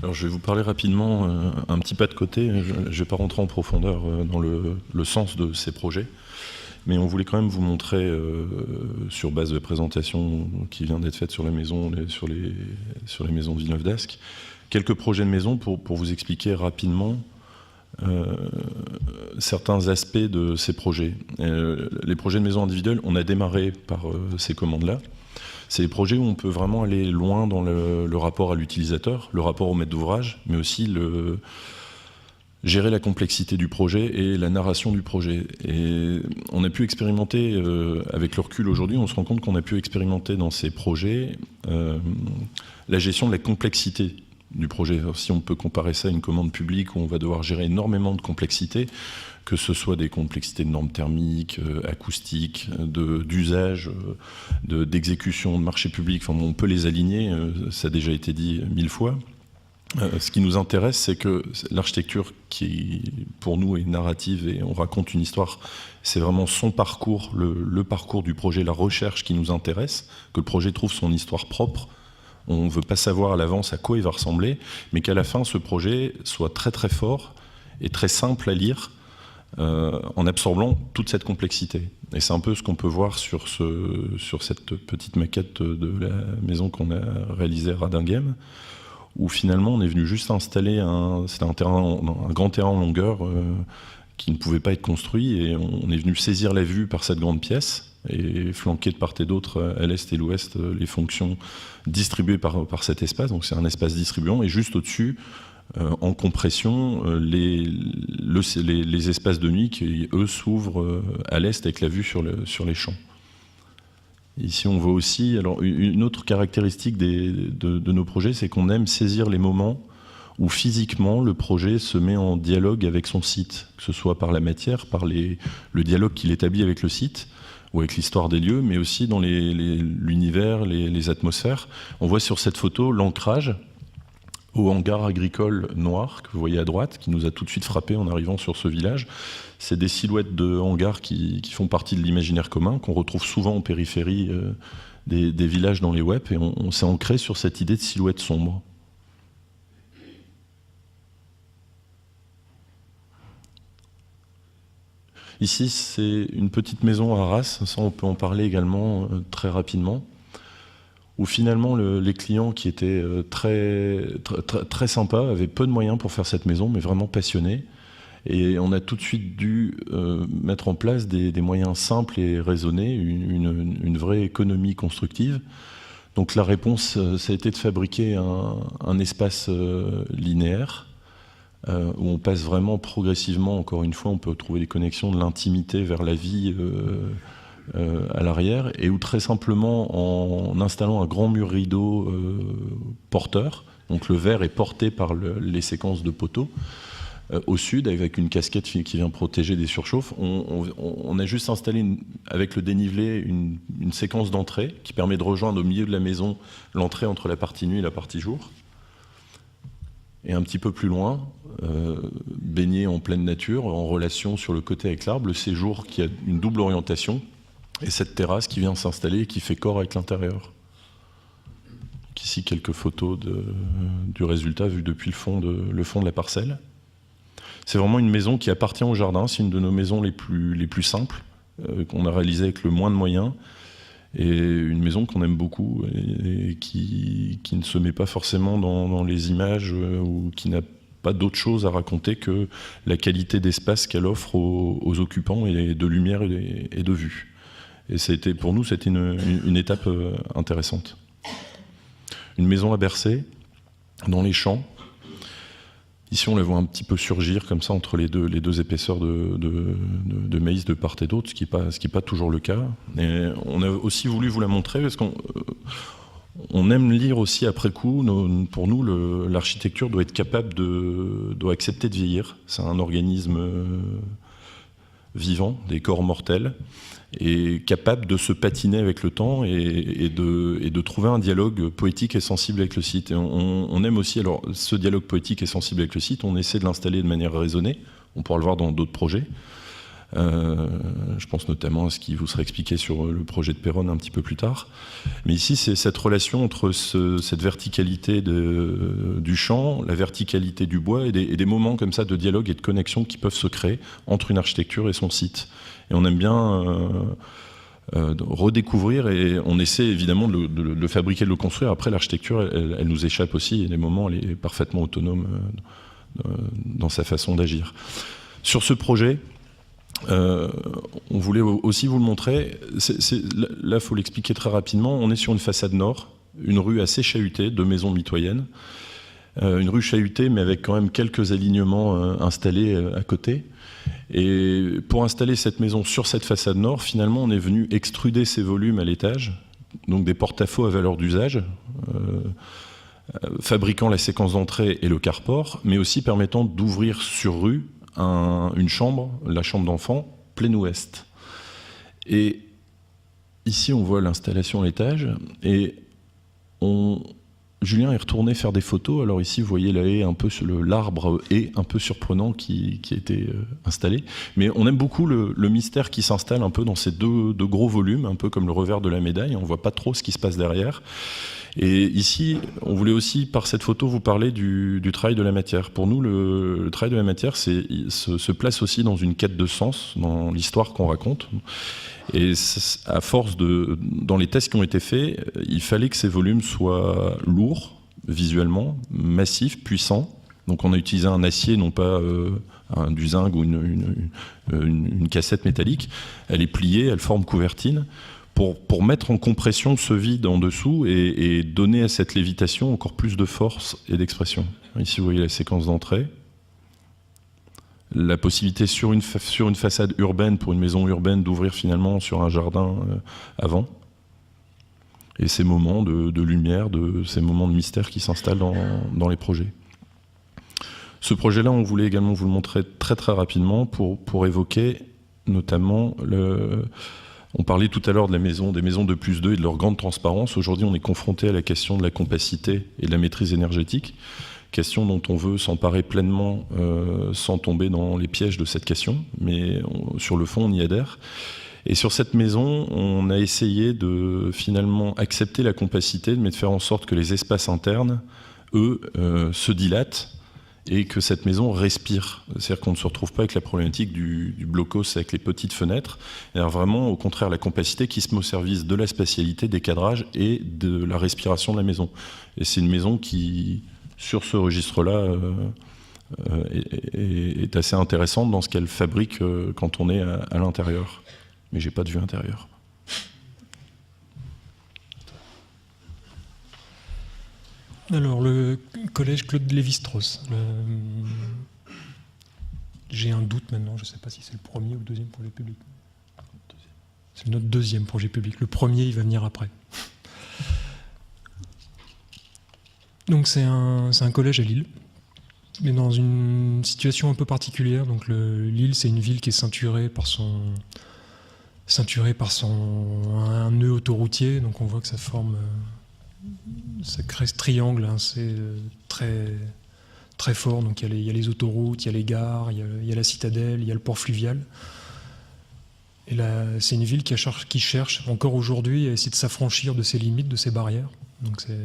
Alors je vais vous parler rapidement, un petit pas de côté. Je ne vais pas rentrer en profondeur dans le sens de ces projets, mais on voulait quand même vous montrer, sur base de présentation qui vient d'être faite sur les maisons, sur les maisons de Villeneuve d'Ascq, quelques projets de maisons pour vous expliquer rapidement certains aspects de ces projets. Les projets de maisons individuelles, on a démarré par ces commandes-là. C'est des projets où on peut vraiment aller loin dans le rapport à l'utilisateur, le rapport au maître d'ouvrage, mais aussi gérer la complexité du projet et la narration du projet. Et on a pu expérimenter, avec le recul aujourd'hui, on se rend compte qu'on a pu expérimenter dans ces projets la gestion de la complexité du projet. Alors, si on peut comparer ça à une commande publique où on va devoir gérer énormément de complexité, que ce soit des complexités de normes thermiques, acoustiques, d'usage, d'exécution, de marché public, enfin, on peut les aligner, ça a déjà été dit 1000 fois. Ce qui nous intéresse, c'est que l'architecture qui, pour nous, est narrative et on raconte une histoire, c'est vraiment son parcours, le parcours du projet, la recherche qui nous intéresse, que le projet trouve son histoire propre. On ne veut pas savoir à l'avance à quoi il va ressembler, mais qu'à la fin, ce projet soit très très fort et très simple à lire, en absorbant toute cette complexité. Et c'est un peu ce qu'on peut voir sur cette petite maquette de la maison qu'on a réalisée à Radinghem, où finalement on est venu juste installer un grand terrain en longueur qui ne pouvait pas être construit, et on est venu saisir la vue par cette grande pièce et flanquer de part et d'autre, à l'est et l'ouest, les fonctions distribuées par cet espace. Donc c'est un espace distribuant, et juste au-dessus, en compression, les espaces de nuit qui, eux, s'ouvrent à l'est avec la vue sur les champs. Ici, on voit aussi, alors, une autre caractéristique de nos projets, c'est qu'on aime saisir les moments où physiquement le projet se met en dialogue avec son site, que ce soit par la matière, par le dialogue qu'il établit avec le site, ou avec l'histoire des lieux, mais aussi dans l'univers, les atmosphères. On voit sur cette photo l'ancrage au hangar agricole noir, que vous voyez à droite, qui nous a tout de suite frappé en arrivant sur ce village. C'est des silhouettes de hangars qui font partie de l'imaginaire commun, qu'on retrouve souvent en périphérie des villages dans les web, et on s'est ancré sur cette idée de silhouette sombre. Ici, c'est une petite maison à Arras, ça on peut en parler également très rapidement, où finalement les clients qui étaient très, très, très sympas avaient peu de moyens pour faire cette maison, mais vraiment passionnés. Et on a tout de suite dû mettre en place des moyens simples et raisonnés, une vraie économie constructive. Donc la réponse, ça a été de fabriquer un espace linéaire, où on passe vraiment progressivement, encore une fois, on peut trouver des connexions de l'intimité vers la vie à l'arrière, et où très simplement, en installant un grand mur rideau porteur, donc le verre est porté par les séquences de poteaux, au sud, avec une casquette qui vient protéger des surchauffes, on a juste installé, avec le dénivelé, une séquence d'entrée qui permet de rejoindre au milieu de la maison l'entrée entre la partie nuit et la partie jour. Et un petit peu plus loin, baigné en pleine nature, en relation sur le côté avec l'arbre, le séjour qui a une double orientation, et cette terrasse qui vient s'installer et qui fait corps avec l'intérieur. Ici, quelques photos du résultat vu depuis le fond de la parcelle. C'est vraiment une maison qui appartient au jardin, c'est une de nos maisons les plus simples, qu'on a réalisée avec le moins de moyens, et une maison qu'on aime beaucoup et qui ne se met pas forcément dans les images ou qui n'a pas d'autre chose à raconter que la qualité d'espace qu'elle offre aux occupants, et de lumière et de vue. Et pour nous, c'était une étape intéressante. Une maison à bercer, dans les champs. Ici, on la voit un petit peu surgir comme ça entre les deux épaisseurs de maïs de part et d'autre, ce qui n'est pas toujours le cas. Et on a aussi voulu vous la montrer parce qu'on aime lire aussi après coup. Pour nous, l'architecture doit être capable doit accepter de vieillir. C'est un organisme vivant, des corps mortels, et capable de se patiner avec le temps et de trouver un dialogue poétique et sensible avec le site. Et on aime aussi, alors, ce dialogue poétique et sensible avec le site, on essaie de l'installer de manière raisonnée. On pourra le voir dans d'autres projets. Je pense notamment à ce qui vous sera expliqué sur le projet de Péronne un petit peu plus tard. Mais ici, c'est cette relation entre cette verticalité du champ, la verticalité du bois, et des moments comme ça de dialogue et de connexion qui peuvent se créer entre une architecture et son site. Et on aime bien redécouvrir, et on essaie évidemment de le fabriquer, de le construire. Après, l'architecture, elle nous échappe aussi, et des moments, elle est parfaitement autonome dans sa façon d'agir. Sur ce projet, on voulait aussi vous le montrer. Là, il faut l'expliquer très rapidement. On est sur une façade nord, une rue assez chahutée, de maisons mitoyennes. Une rue chahutée, mais avec quand même quelques alignements installés à côté. Et pour installer cette maison sur cette façade nord, finalement, on est venu extruder ces volumes à l'étage, donc des porte-à-faux à valeur d'usage, fabriquant la séquence d'entrée et le carport, mais aussi permettant d'ouvrir sur rue une chambre, la chambre d'enfant, plein ouest. Et ici, on voit l'installation à l'étage, et Julien est retourné faire des photos. Alors ici, vous voyez la haie, l'arbre est un peu surprenant qui a été installé. Mais on aime beaucoup le mystère qui s'installe un peu dans ces deux gros volumes, un peu comme le revers de la médaille. On ne voit pas trop ce qui se passe derrière. Et ici, on voulait aussi, par cette photo, vous parler du travail de la matière. Pour nous, le travail de la matière se place aussi dans une quête de sens, dans l'histoire qu'on raconte. Et à force dans les tests qui ont été faits, il fallait que ces volumes soient lourds, visuellement, massifs, puissants. Donc on a utilisé un acier, non pas du zinc ou une cassette métallique. Elle est pliée, elle forme couvertine, pour mettre en compression ce vide en dessous et donner à cette lévitation encore plus de force et d'expression. Ici, vous voyez la séquence d'entrée. La possibilité sur une façade urbaine, pour une maison urbaine, d'ouvrir finalement sur un jardin avant. Et ces moments de lumière, ces moments de mystère qui s'installent dans les projets. Ce projet-là, on voulait également vous le montrer très très rapidement pour évoquer notamment on parlait tout à l'heure des maisons de +2 et de leur grande transparence. Aujourd'hui, on est confronté à la question de la compacité et de la maîtrise énergétique. Question dont on veut s'emparer pleinement sans tomber dans les pièges de cette question, mais sur le fond, on y adhère. Et sur cette maison, on a essayé de finalement accepter la compacité, mais de faire en sorte que les espaces internes, eux, se dilatent et que cette maison respire. C'est-à-dire qu'on ne se retrouve pas avec la problématique du blocos avec les petites fenêtres. Alors vraiment, au contraire, la compacité qui se met au service de la spatialité, des cadrages et de la respiration de la maison. Et c'est une maison qui, sur ce registre-là, est assez intéressante dans ce qu'elle fabrique quand on est à l'intérieur. Mais j'ai pas de vue intérieure. Alors, le collège Claude Lévi-Strauss. J'ai un doute maintenant, je ne sais pas si c'est le premier ou le deuxième pour le public. C'est notre deuxième projet public. Le premier, il va venir après. Donc c'est un collège à Lille, mais dans une situation un peu particulière. Donc Lille, c'est une ville qui est ceinturée par un nœud autoroutier. Donc on voit que ça crée ce triangle, hein, c'est très très fort. Donc il y a les autoroutes, il y a les gares, il y a la citadelle, il y a le port fluvial. Et là, c'est une ville qui cherche encore aujourd'hui à essayer de s'affranchir de ses limites, de ses barrières. Donc c'est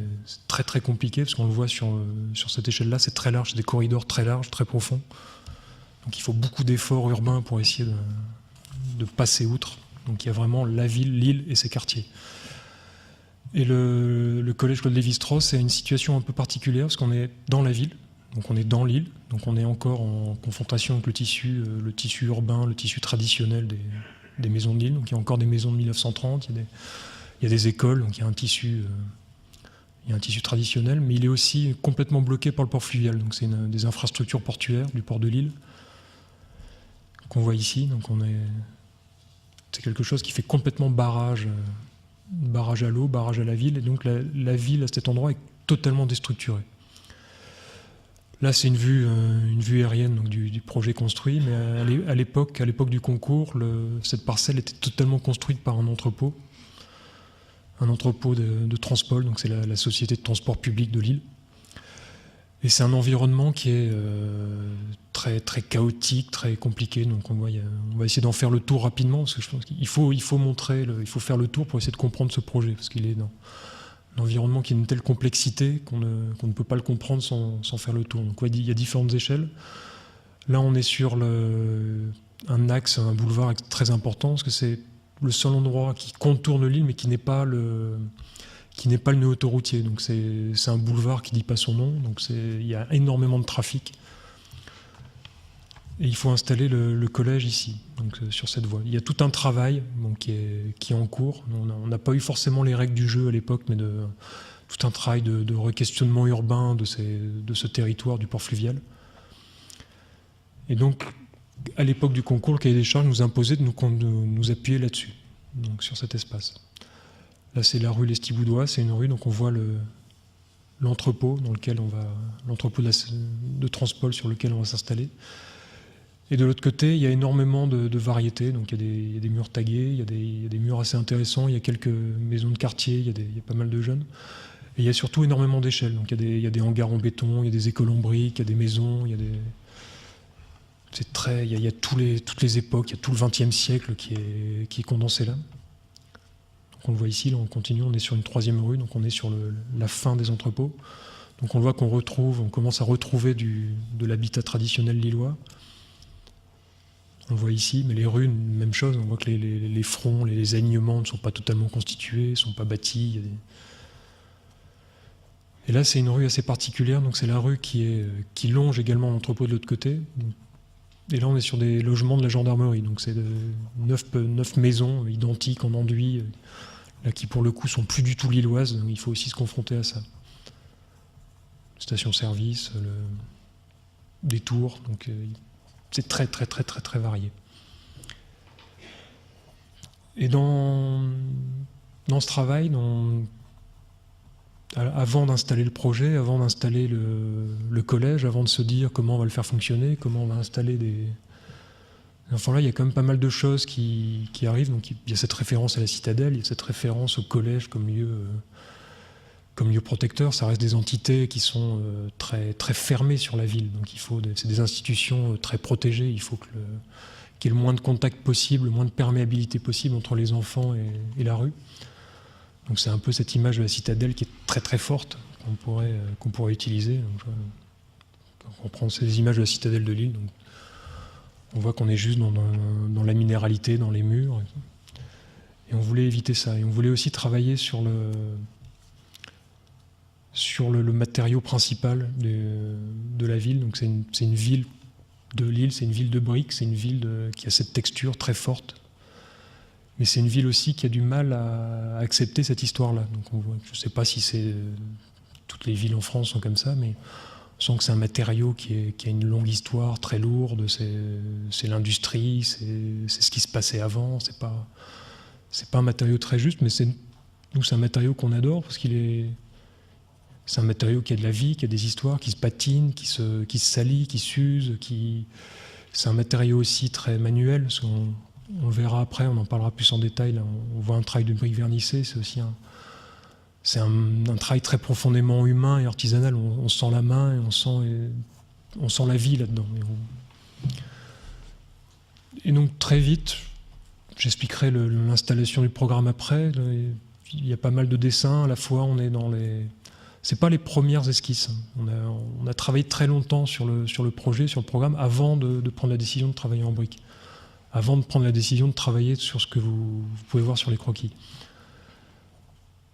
très très compliqué, parce qu'on le voit sur cette échelle-là, c'est très large, c'est des corridors très larges, très profonds. Donc il faut beaucoup d'efforts urbains pour essayer de passer outre. Donc il y a vraiment la ville, l'île et ses quartiers. Et le collège Claude Lévi-Strauss, c'est une situation un peu particulière, parce qu'on est dans la ville, donc on est dans l'île, donc on est encore en confrontation avec le tissu urbain, le tissu traditionnel des maisons de l'île. Donc il y a encore des maisons de 1930, il y a des écoles, donc il y a un tissu traditionnel, mais il est aussi complètement bloqué par le port fluvial. Donc c'est des infrastructures portuaires du port de Lille qu'on voit ici. Donc c'est quelque chose qui fait complètement barrage à l'eau, barrage à la ville, et donc la ville à cet endroit est totalement déstructurée. Là, c'est une vue aérienne donc du projet construit, mais à l'époque du concours, cette parcelle était totalement construite par un entrepôt de Transpol, donc c'est la société de transport public de Lille. Et c'est un environnement qui est très, très chaotique, très compliqué. Donc on va essayer d'en faire le tour rapidement, parce que je pense qu'il faut faire le tour pour essayer de comprendre ce projet, parce qu'il est dans un environnement qui a une telle complexité qu'on ne peut pas le comprendre sans faire le tour. Donc il y a différentes échelles. Là, on est sur un axe, un boulevard très important, parce que c'est le seul endroit qui contourne l'île, mais qui n'est pas le nœud autoroutier. Donc c'est un boulevard qui ne dit pas son nom, donc il y a énormément de trafic. Et il faut installer le collège ici, donc sur cette voie. Il y a tout un travail qui est en cours. On n'a pas eu forcément les règles du jeu à l'époque, mais tout un travail de re-questionnement urbain de ce territoire du port fluvial. Et donc, à l'époque du concours, le cahier des charges nous imposait de nous appuyer là-dessus, donc sur cet espace. Là, c'est la rue Lestiboudois, c'est une rue, donc on voit l'entrepôt l'entrepôt de Transpol sur lequel on va s'installer. Et de l'autre côté, il y a énormément de variétés. Donc il y a des murs tagués, il y a des murs assez intéressants, il y a quelques maisons de quartier, il y a pas mal de jeunes. Et il y a surtout énormément d'échelles. Donc il y a des hangars en béton, il y a des écoles en briques, il y a des maisons, il y a toutes les époques, il y a tout le XXe siècle qui est condensé là. Donc on le voit ici, là on continue, on est sur une troisième rue, donc on est sur la fin des entrepôts. Donc on voit on commence à retrouver de l'habitat traditionnel lillois. On voit ici, mais les rues, même chose, on voit que les fronts, les alignements ne sont pas totalement constitués, ne sont pas bâtis. Et là, c'est une rue assez particulière, donc c'est la rue qui longe également l'entrepôt de l'autre côté. Et là, on est sur des logements de la gendarmerie, donc c'est 9 maisons identiques en enduit, là, qui pour le coup sont plus du tout lilloises, donc il faut aussi se confronter à ça. Station-service, des tours, donc c'est très très très très très varié. Et dans ce travail, avant d'installer le projet, avant d'installer le collège, avant de se dire comment on va le faire fonctionner, comment on va installer des... Enfin là, il y a quand même pas mal de choses qui arrivent. Donc il y a cette référence à la citadelle, il y a cette référence au collège comme lieu protecteur. Ça reste des entités qui sont très, très fermées sur la ville. Donc c'est des institutions très protégées. Il faut qu'il y ait le moins de contact possible, le moins de perméabilité possible entre les enfants et la rue. Donc c'est un peu cette image de la citadelle qui est très très forte, qu'on pourrait utiliser. Donc, on prend ces images de la citadelle de Lille, donc on voit qu'on est juste dans la minéralité, dans les murs. Et on voulait éviter ça. Et on voulait aussi travailler sur le matériau principal de la ville. Donc c'est une ville de Lille, c'est une ville de briques, c'est une ville qui a cette texture très forte. Mais c'est une ville aussi qui a du mal à accepter cette histoire-là. Donc je ne sais pas si toutes les villes en France sont comme ça, mais on sent que c'est un matériau qui a une longue histoire, très lourde. C'est l'industrie, c'est ce qui se passait avant. c'est pas un matériau très juste, mais c'est un matériau qu'on adore parce c'est un matériau qui a de la vie, qui a des histoires, qui se patine, qui se salit, qui s'use, c'est un matériau aussi très manuel. Parce on le verra après, on en parlera plus en détail. Là, on voit un travail de brique vernissée, c'est aussi un travail très profondément humain et artisanal. On sent la main et on sent la vie là-dedans. Et donc très vite, j'expliquerai l'installation du programme après. Il y a pas mal de dessins. À la fois, on est dans c'est pas les premières esquisses. On a travaillé très longtemps sur le projet, sur le programme, avant de prendre la décision de travailler en briques. Avant de prendre la décision de travailler sur ce que vous pouvez voir sur les croquis.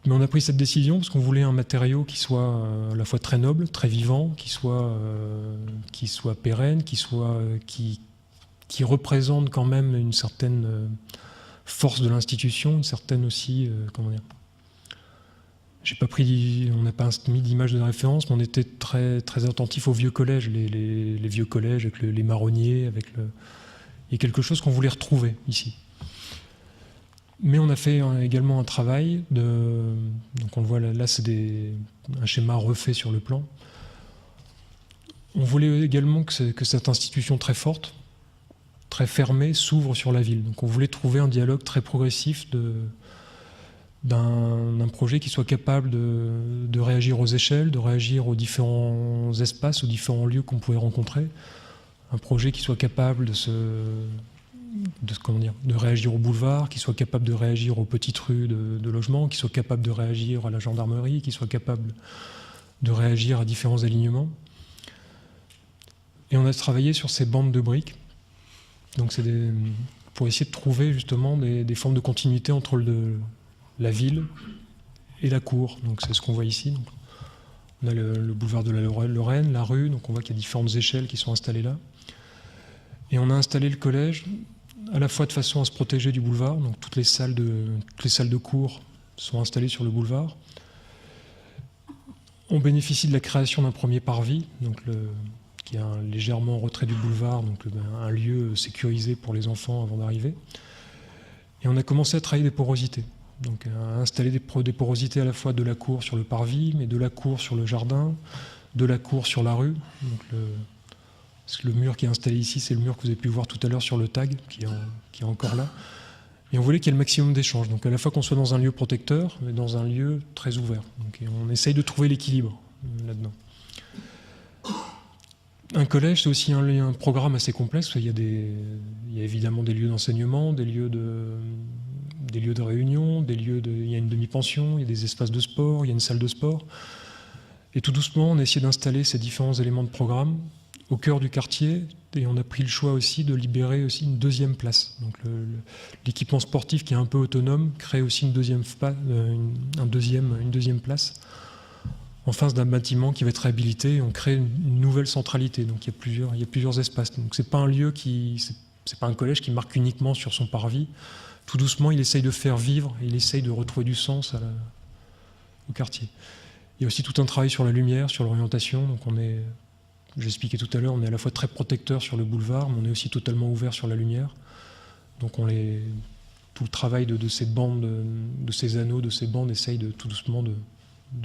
Mais on a pris cette décision parce qu'on voulait un matériau qui soit à la fois très noble, très vivant, qui soit pérenne, qui représente quand même une certaine force de l'institution, une certaine aussi, comment dire. On n'a pas mis d'image de référence, mais on était très, très attentif aux vieux collèges, les vieux collèges avec les marronniers, il y a quelque chose qu'on voulait retrouver ici. Mais on a fait également un travail donc on le voit là, c'est un schéma refait sur le plan. On voulait également que cette institution très forte, très fermée, s'ouvre sur la ville. Donc on voulait trouver un dialogue très progressif d'un projet qui soit capable de réagir aux échelles, de réagir aux différents espaces, aux différents lieux qu'on pouvait rencontrer. Un projet qui soit capable de réagir au boulevard, qui soit capable de réagir aux petites rues de logement, qui soit capable de réagir à la gendarmerie, qui soit capable de réagir à différents alignements. Et on a travaillé sur ces bandes de briques. Donc c'est pour essayer de trouver justement des formes de continuité entre la ville et la cour. Donc c'est ce qu'on voit ici. Donc, on a le boulevard de la Lorraine, la rue, donc on voit qu'il y a différentes échelles qui sont installées là. Et on a installé le collège à la fois de façon à se protéger du boulevard, donc toutes les salles de cours sont installées sur le boulevard. On bénéficie de la création d'un premier parvis, donc qui est légèrement en retrait du boulevard, donc un lieu sécurisé pour les enfants avant d'arriver. Et on a commencé à travailler des porosités, donc à installer des porosités à la fois de la cour sur le parvis, mais de la cour sur le jardin, de la cour sur la rue. Donc le mur qui est installé ici, c'est le mur que vous avez pu voir tout à l'heure sur le tag, qui est encore là. Et on voulait qu'il y ait le maximum d'échanges. Donc à la fois qu'on soit dans un lieu protecteur, mais dans un lieu très ouvert. Donc, on essaye de trouver l'équilibre là-dedans. Un collège, c'est aussi un programme assez complexe. Il y a évidemment des lieux d'enseignement, des lieux de réunion, il y a une demi-pension, il y a des espaces de sport, il y a une salle de sport. Et tout doucement, on a essayé d'installer ces différents éléments de programme au cœur du quartier, et on a pris le choix aussi de libérer aussi une deuxième place. Donc l'équipement sportif qui est un peu autonome crée aussi une deuxième place en face d'un bâtiment qui va être réhabilité, et on crée une nouvelle centralité. Donc il y a plusieurs espaces. Donc c'est pas un lieu c'est pas un collège qui marque uniquement sur son parvis. Tout doucement, il essaye de faire vivre, il essaye de retrouver du sens au quartier. Il y a aussi tout un travail sur la lumière, sur l'orientation. Donc j'expliquais tout à l'heure, on est à la fois très protecteur sur le boulevard, mais on est aussi totalement ouvert sur la lumière. Donc tout le travail de ces bandes, de ces anneaux, de ces bandes, essaye tout doucement de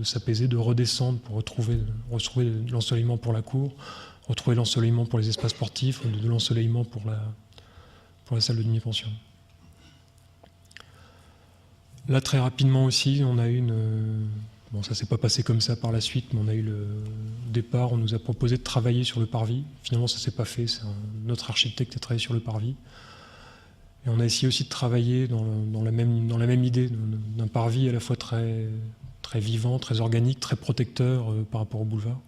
s'apaiser, de redescendre pour retrouver l'ensoleillement pour la cour, retrouver l'ensoleillement pour les espaces sportifs, de l'ensoleillement pour la salle de demi-pension. Là, très rapidement aussi, on a eu bon, ça ne s'est pas passé comme ça par la suite, mais on a eu le départ, on nous a proposé de travailler sur le parvis. Finalement, ça ne s'est pas fait, c'est notre architecte qui a travaillé sur le parvis. Et on a essayé aussi de travailler dans la même idée d'un parvis à la fois très, très vivant, très organique, très protecteur par rapport au boulevard.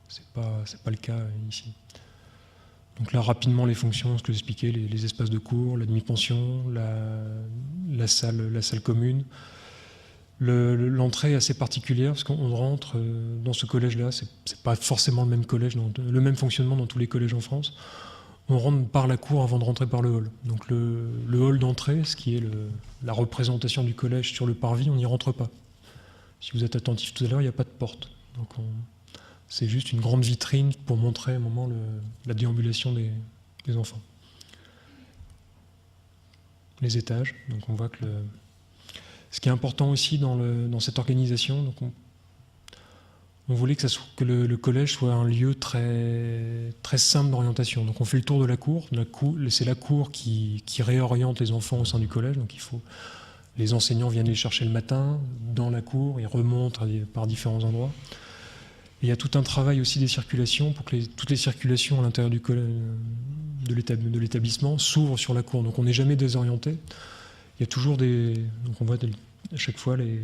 C'est pas le cas ici. Donc là, rapidement, les fonctions, ce que j'expliquais, les espaces de cours, la demi-pension, la salle commune. L'entrée est assez particulière parce qu'on rentre dans ce collège-là, c'est pas forcément le même collège, le même fonctionnement dans tous les collèges en France. On rentre par la cour avant de rentrer par le hall. Donc le hall d'entrée, ce qui est la représentation du collège sur le parvis, on n'y rentre pas. Si vous êtes attentif tout à l'heure, il n'y a pas de porte. Donc c'est juste une grande vitrine pour montrer à un moment la déambulation des enfants. les étages. Donc on voit que ce qui est important aussi dans cette organisation, donc on voulait que le collège soit un lieu très, très simple d'orientation. Donc on fait le tour de la cour. C'est la cour qui réoriente les enfants au sein du collège. Donc les enseignants viennent les chercher le matin dans la cour, ils remontent par différents endroits. Et il y a tout un travail aussi des circulations pour que toutes les circulations à l'intérieur du collège, de l'établissement s'ouvrent sur la cour. Donc on n'est jamais désorienté. Il y a toujours donc on voit à chaque fois les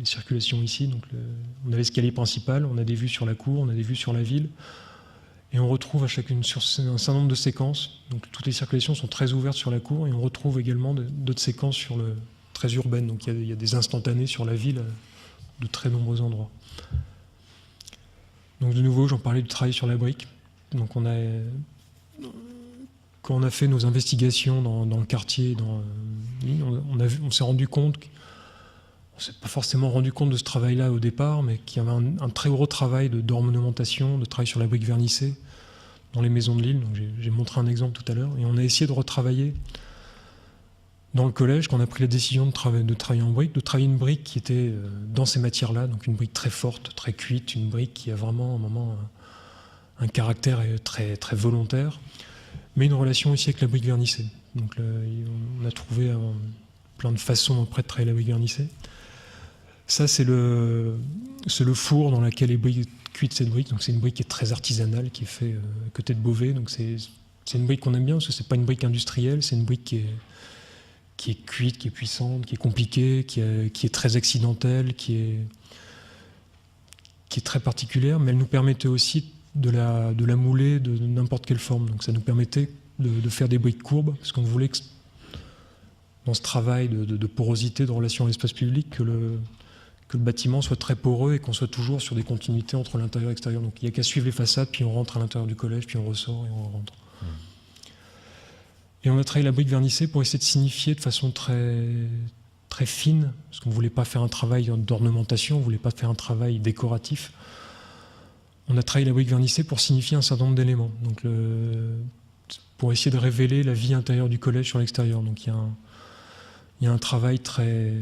circulations ici. Donc on a l'escalier principal, on a des vues sur la cour, on a des vues sur la ville. Et on retrouve à chacune sur un certain nombre de séquences. Donc toutes les circulations sont très ouvertes sur la cour et on retrouve également d'autres séquences très urbaines. Donc il y a des instantanés sur la ville de très nombreux endroits. Donc de nouveau, j'en parlais du travail sur la brique. Donc quand on a fait nos investigations dans le quartier, on s'est rendu compte, on ne s'est pas forcément rendu compte de ce travail-là au départ, mais qu'il y avait un très gros travail d'ornementation, de travail sur la brique vernissée dans les maisons de Lille. Donc j'ai montré un exemple tout à l'heure. Et on a essayé de retravailler dans le collège, quand on a pris la décision de travailler en brique, de travailler une brique qui était dans ces matières-là, donc une brique très forte, très cuite, une brique qui a vraiment un caractère très, très volontaire, mais une relation aussi avec la brique vernissée. Donc on a trouvé plein de façons après de travailler la brique vernissée. Ça, c'est le four dans lequel est cuite cette brique. Donc c'est une brique qui est très artisanale, qui est faite à côté de Beauvais. Donc c'est une brique qu'on aime bien, parce que c'est pas une brique industrielle, c'est une brique qui est cuite, qui est puissante, qui est compliquée, qui est très accidentelle, qui est très particulière, mais elle nous permettait aussi de la mouler de n'importe quelle forme. Donc ça nous permettait de faire des briques courbes, parce qu'on voulait que dans ce travail de porosité, de relation à l'espace public, que le bâtiment soit très poreux et qu'on soit toujours sur des continuités entre l'intérieur et l'extérieur. Donc il n'y a qu'à suivre les façades, puis on rentre à l'intérieur du collège, puis on ressort et on rentre. Et on a travaillé la brique vernissée pour essayer de signifier de façon très, très fine, parce qu'on ne voulait pas faire un travail d'ornementation, on ne voulait pas faire un travail décoratif. On a travaillé la brique vernissée pour signifier un certain nombre d'éléments, donc pour essayer de révéler la vie intérieure du collège sur l'extérieur. Donc il y a un travail très,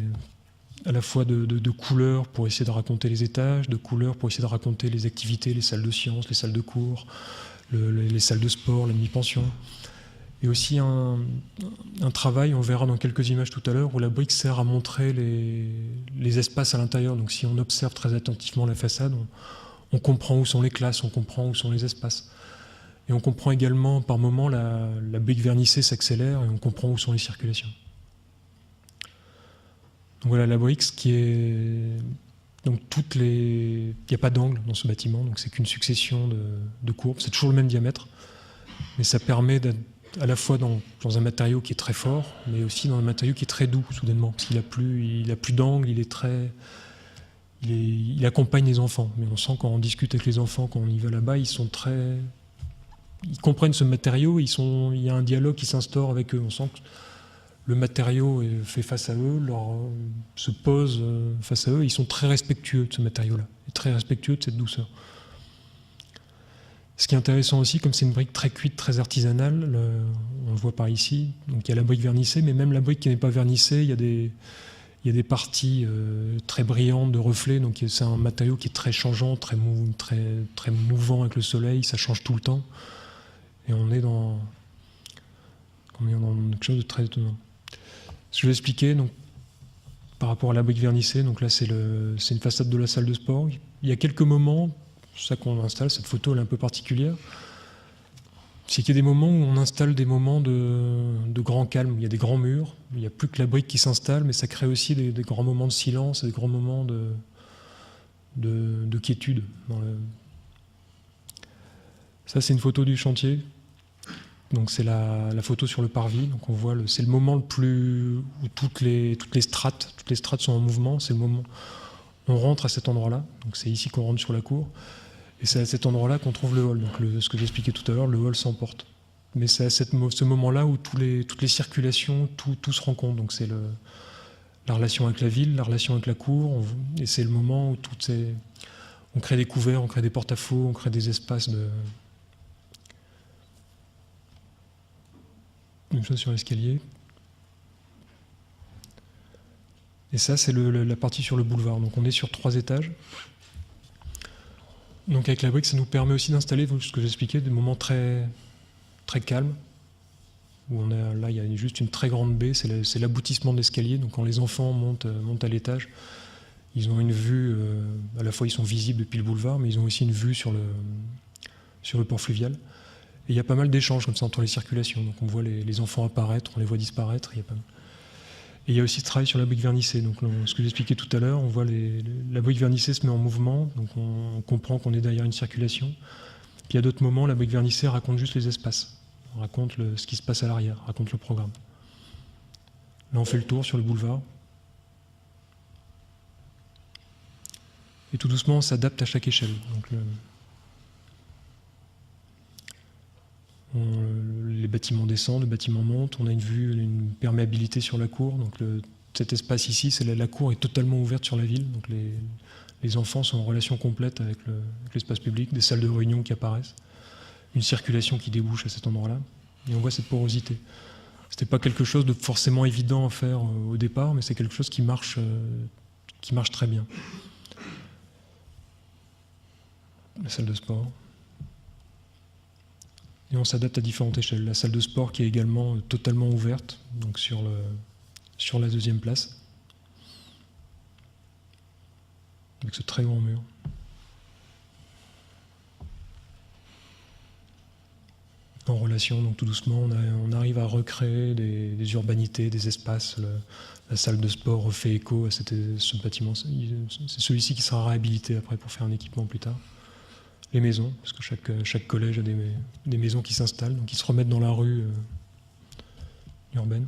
à la fois de couleurs pour essayer de raconter les étages, de couleurs pour essayer de raconter les activités, les salles de sciences, les salles de cours, les salles de sport, la mini-pension. Et aussi un travail, on verra dans quelques images tout à l'heure, où la brique sert à montrer les espaces à l'intérieur. Donc si on observe très attentivement la façade, on comprend où sont les classes, on comprend où sont les espaces. Et on comprend également, par moments, la brique vernissée s'accélère et on comprend où sont les circulations. Donc voilà, la brique, ce qui est... Donc il n'y a pas d'angle dans ce bâtiment, donc c'est qu'une succession de courbes. C'est toujours le même diamètre, mais ça permet à la fois dans un matériau qui est très fort, mais aussi dans un matériau qui est très doux, soudainement, parce qu'il a plus d'angle, il accompagne les enfants. Mais on sent quand on discute avec les enfants, quand on y va là-bas, ils comprennent ce matériau, il y a un dialogue qui s'instaure avec eux. On sent que le matériau est fait face à eux, se pose face à eux, ils sont très respectueux de ce matériau-là, et très respectueux de cette douceur. Ce qui est intéressant aussi, comme c'est une brique très cuite, très artisanale, on le voit par ici, donc il y a la brique vernissée, mais même la brique qui n'est pas vernissée, il y a des parties très brillantes de reflets, donc c'est un matériau qui est très changeant, très mouvant avec le soleil, ça change tout le temps, et on est dans quelque chose de très étonnant. Ce que je vais expliquer, donc, par rapport à la brique vernissée, donc là c'est une façade de la salle de sport. Il y a quelques moments, c'est ça qu'on installe, cette photo elle est un peu particulière, c'est qu'il y a des moments où on installe des moments de grand calme. Il y a des grands murs, il n'y a plus que la brique qui s'installe, mais ça crée aussi des grands moments de silence, des grands moments de quiétude. Ça c'est une photo du chantier. Donc c'est la photo sur le parvis. Donc on voit c'est le moment où toutes les strates sont en mouvement. C'est le moment où on rentre à cet endroit-là. Donc c'est ici qu'on rentre sur la cour. Et c'est à cet endroit-là qu'on trouve le hall. Donc ce que j'expliquais tout à l'heure, le hall s'emporte. Mais c'est à ce moment-là où toutes les circulations, tout se rencontre. Donc c'est la relation avec la ville, la relation avec la cour. Et c'est le moment où on crée des couverts, on crée des porte-à-faux, on crée des espaces de... Même chose sur l'escalier. Et ça, c'est la partie sur le boulevard. Donc on est sur 3 étages. Donc avec la brique, ça nous permet aussi d'installer, ce que j'expliquais, des moments très, très calmes. Où là, il y a juste une très grande baie, c'est l'aboutissement de l'escalier. Donc quand les enfants montent à l'étage, ils ont une vue, à la fois ils sont visibles depuis le boulevard, mais ils ont aussi une vue sur le port fluvial. Et il y a pas mal d'échanges comme ça entre les circulations. Donc on voit les enfants apparaître, on les voit disparaître. Et il y a aussi ce travail sur la brique vernissée. Donc ce que j'expliquais tout à l'heure, on voit la brique vernissée se met en mouvement, donc on comprend qu'on est derrière une circulation. Puis à d'autres moments, la brique vernissée raconte juste les espaces. On raconte ce qui se passe à l'arrière, raconte le programme. Là, on fait le tour sur le boulevard. Et tout doucement, on s'adapte à chaque échelle. Donc les bâtiments descendent, le bâtiment monte, on a une vue, une perméabilité sur la cour. Donc cet espace ici, la cour est totalement ouverte sur la ville. Donc les enfants sont en relation complète avec l'espace public, des salles de réunion qui apparaissent, une circulation qui débouche à cet endroit-là. Et on voit cette porosité. C'était pas quelque chose de forcément évident à faire au départ, mais c'est quelque chose qui marche très bien. La salle de sport. Et on s'adapte à différentes échelles. La salle de sport qui est également totalement ouverte, donc sur la deuxième place, avec ce très grand mur. En relation, donc tout doucement, on arrive à recréer des urbanités, des espaces. La salle de sport refait écho à ce bâtiment. C'est celui-ci qui sera réhabilité après pour faire un équipement plus tard. Les maisons, parce que chaque collège a des maisons qui s'installent, donc qui se remettent dans la rue urbaine.